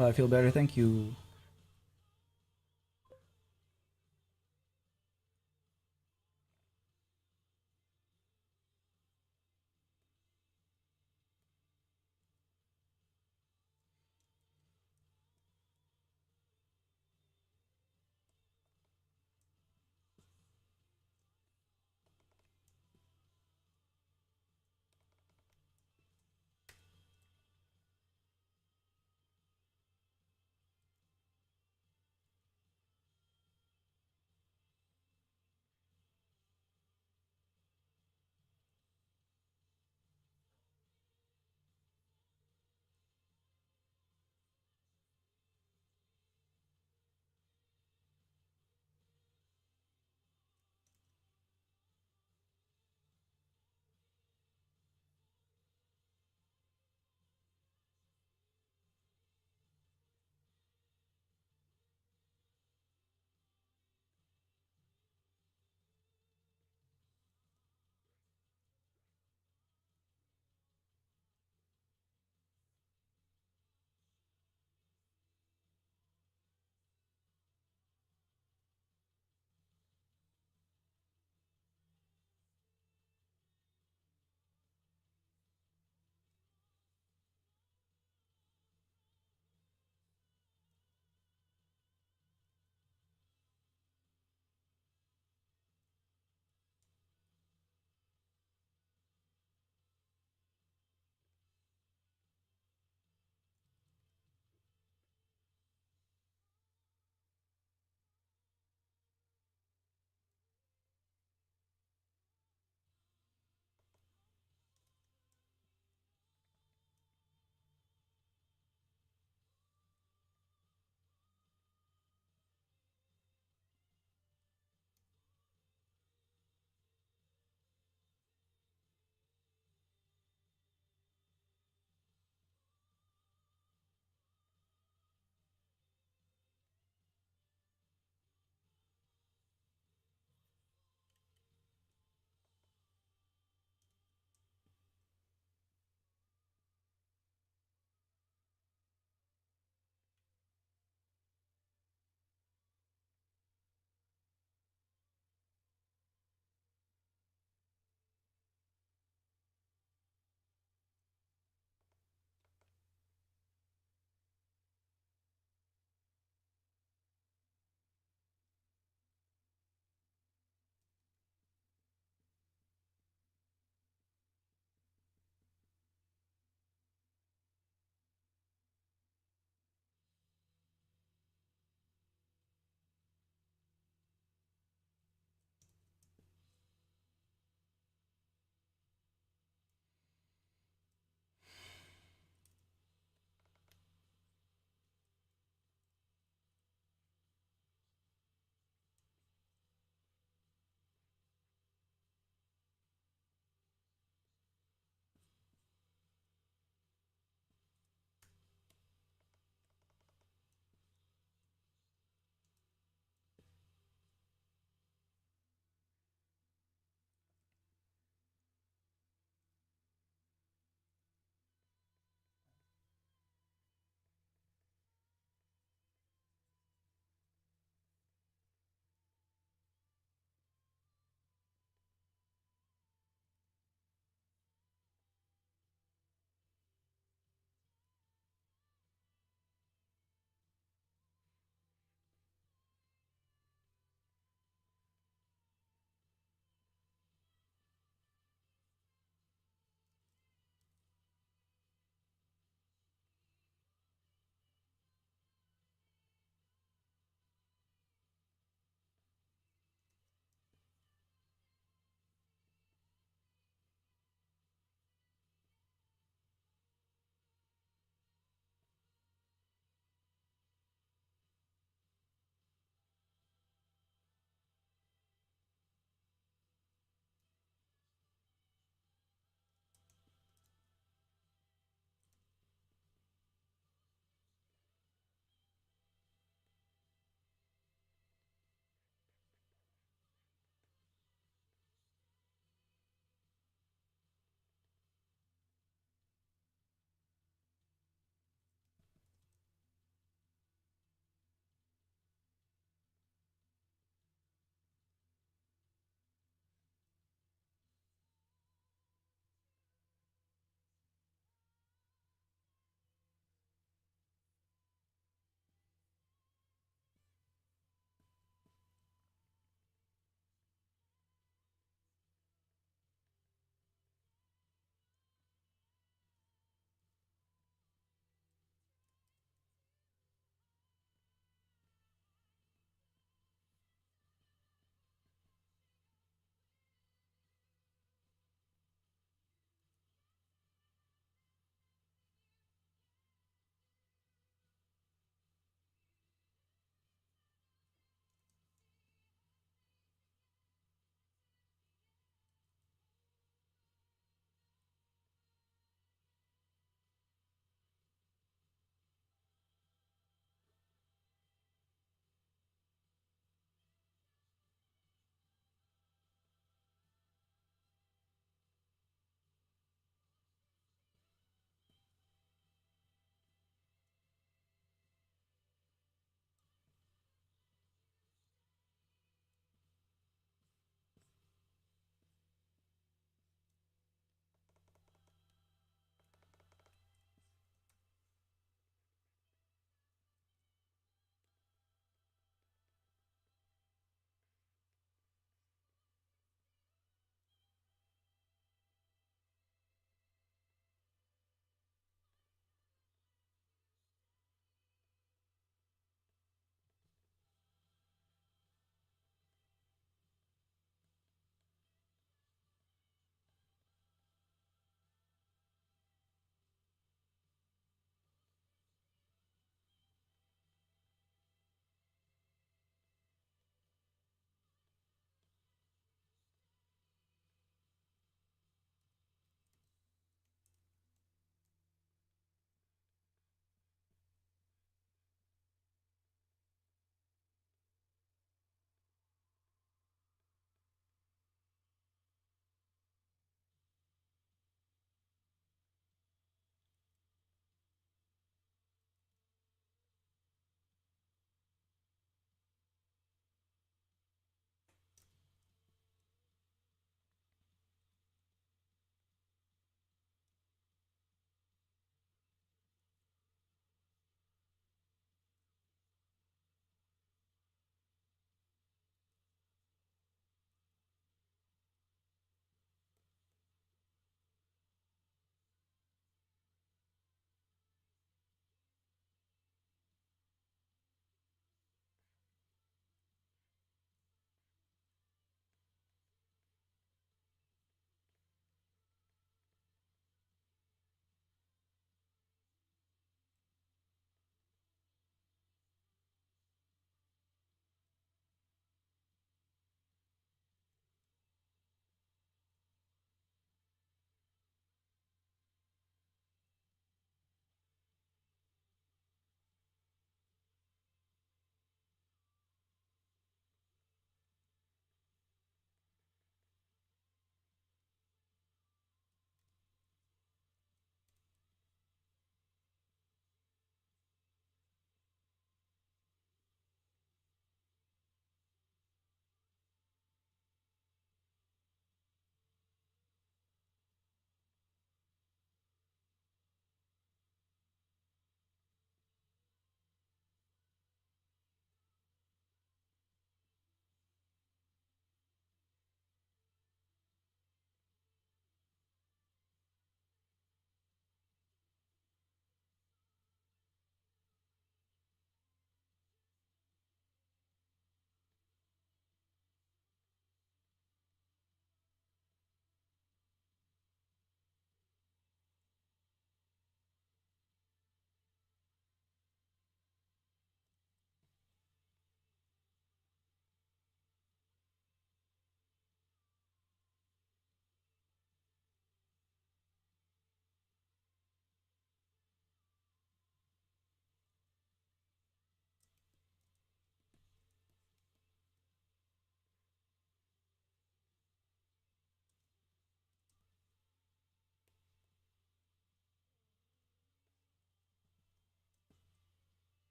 I feel better, thank you.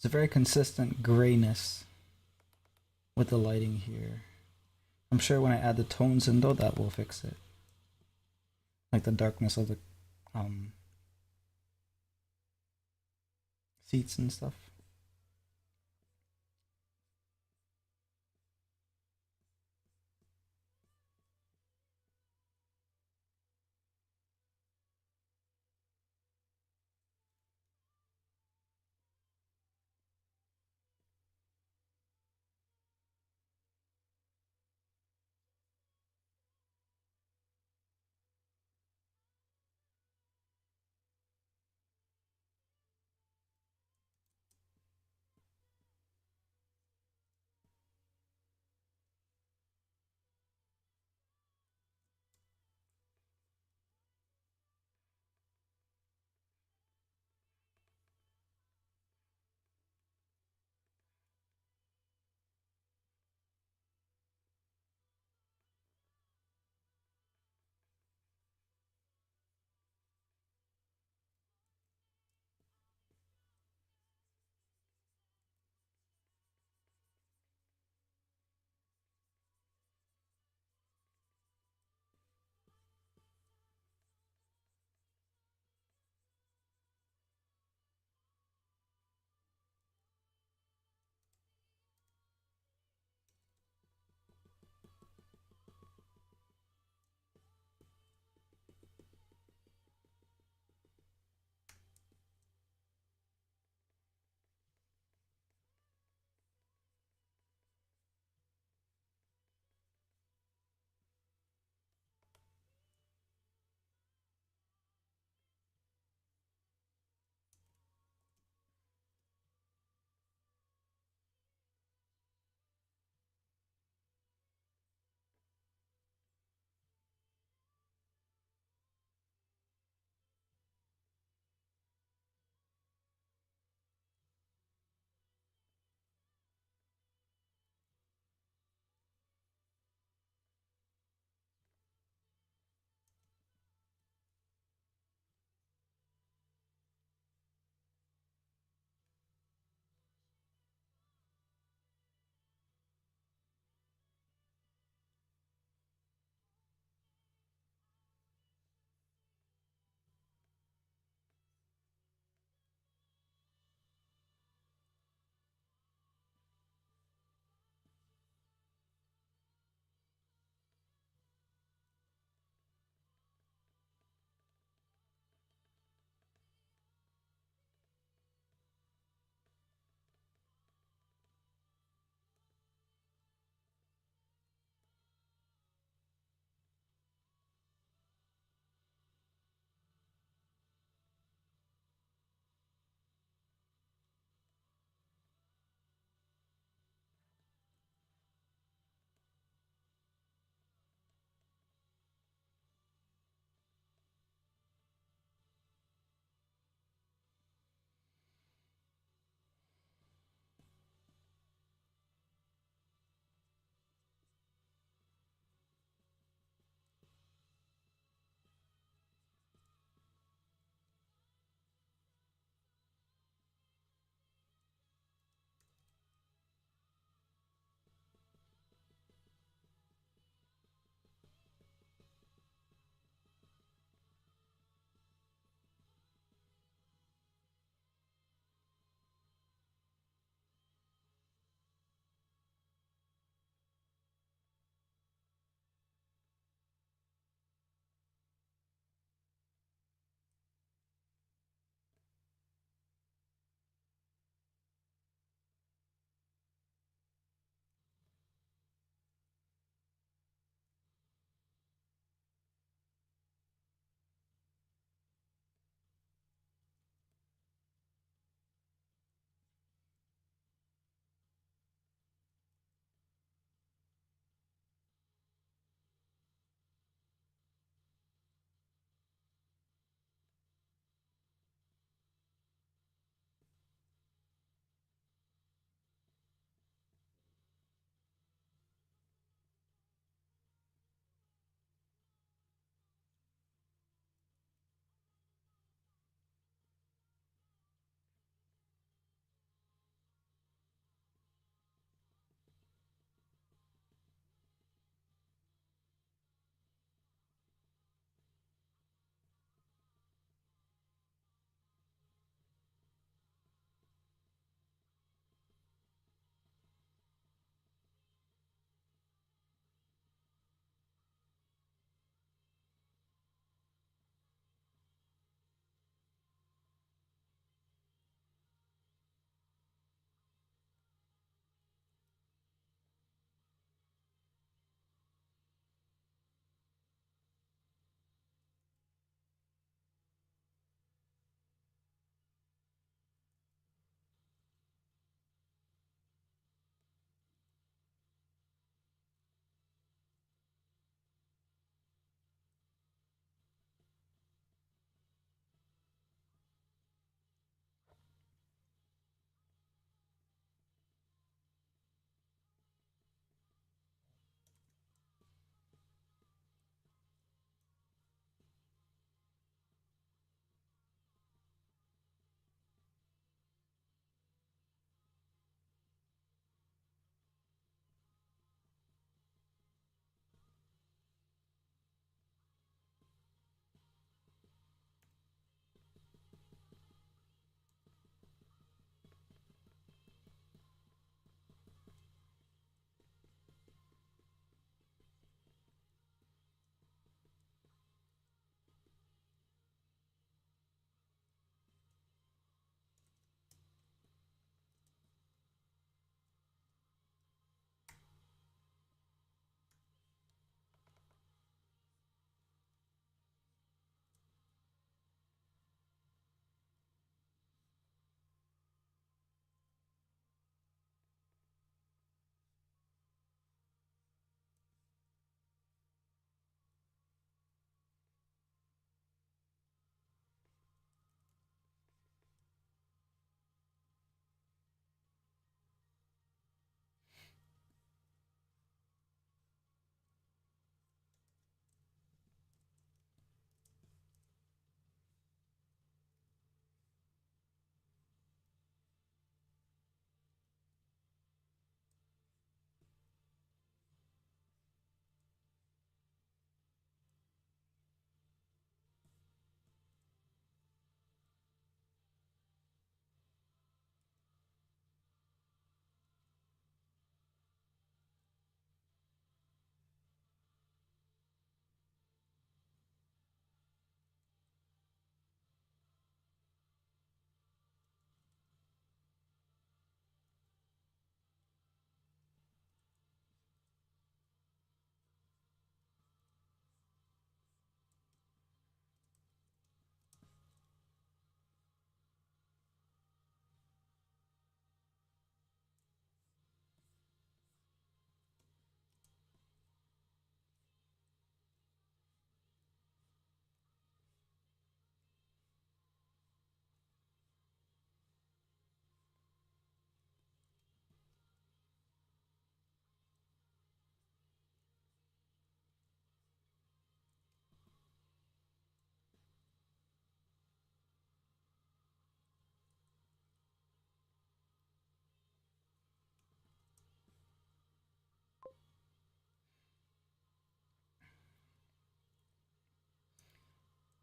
It's a very consistent grayness with the lighting here. I'm sure when I add the tones in though, that will fix it. Like the darkness of the um, seats and stuff.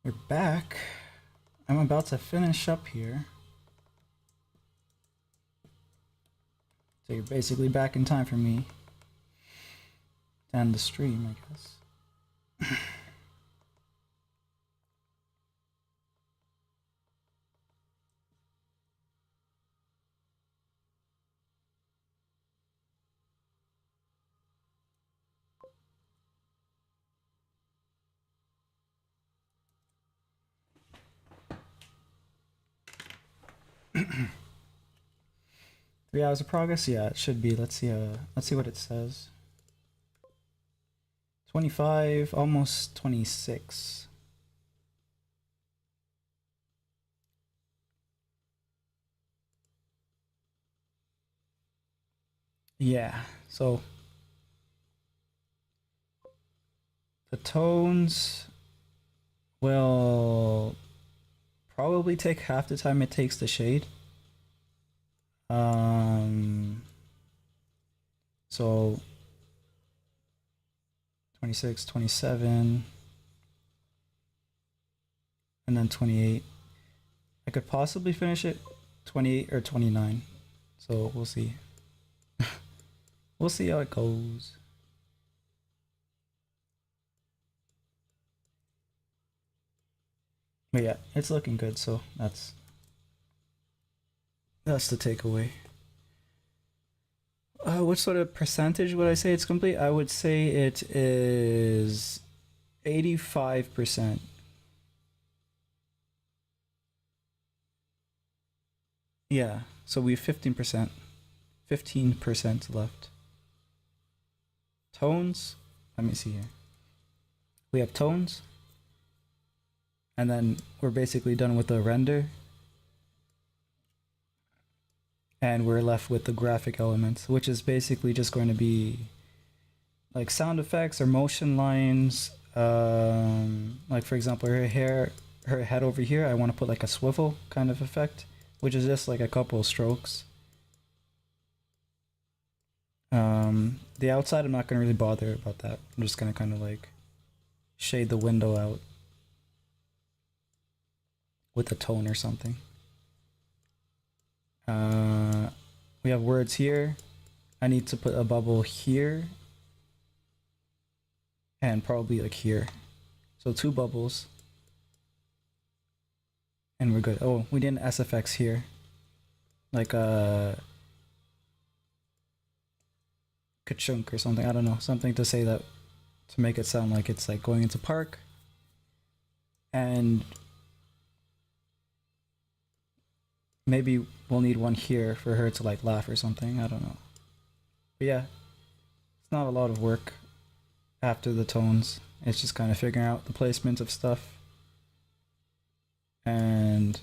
We're back. I'm about to finish up here. So you're basically back in time for me to end the stream, I guess. 3 hours of progress? Yeah, it should be. Let's see what it says. 25, almost 26. Yeah, so the tones will probably take half the time it takes to shade. So 26, 27, and then 28. I could possibly finish it 28 or 29. So we'll see. We'll see how it goes. But yeah, it's looking good, so that's the takeaway. What sort of percentage would I say it's complete? I would say it is 85%. Yeah, so we have 15%. 15% left. Tones, let me see here. We have tones, and then we're basically done with the render. And we're left with the graphic elements, which is basically just going to be like sound effects or motion lines. Like for example, her head over here, I want to put like a swivel kind of effect, which is just like a couple of strokes. The outside, I'm not going to really bother about that. I'm just going to kind of like shade the window out with a tone or something. We have words here. I need to put a bubble here and probably like here. So 2 bubbles. And we're good. Oh, we didn't SFX here. Like a ka-chunk or something. I don't know. Something to say that, to make it sound like it's like going into park. And maybe we'll need one here for her to like laugh or something. I don't know. But yeah, it's not a lot of work after the tones. It's just kind of figuring out the placement of stuff. And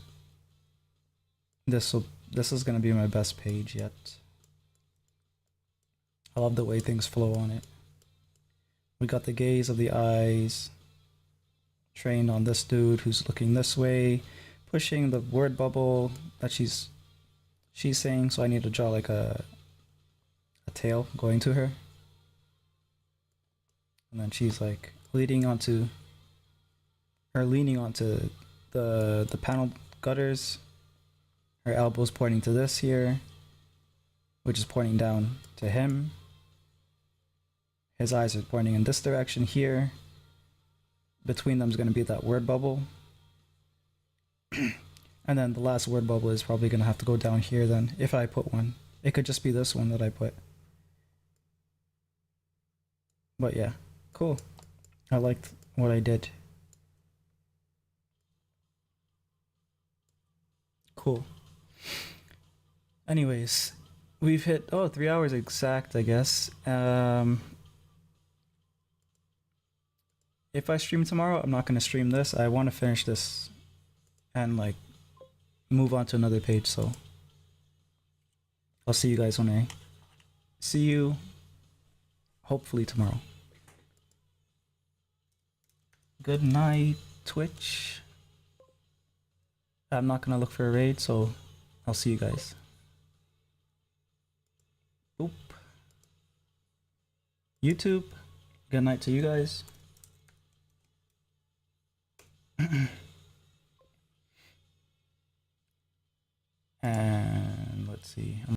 this is gonna be my best page yet. I love the way things flow on it. We got the gaze of the eyes trained on this dude who's looking this way, pushing the word bubble that she's saying. So I need to draw like a tail going to her, and then she's like leaning onto the panel gutters. Her elbow's pointing to this here, which is pointing down to him. His eyes are pointing in this direction here. Between them is going to be that word bubble. And then the last word bubble is probably going to have to go down here then, if I put one. It could just be this one that I put. But yeah, cool. I liked what I did. Cool. Anyways, we've hit 3 hours exact, I guess. If I stream tomorrow, I'm not gonna stream this. I want to finish this and like move on to another page, so I'll see you guys when I see you hopefully tomorrow. Good night, Twitch. I'm not gonna look for a raid, so I'll see you guys. Oop. YouTube, good night to you guys. see.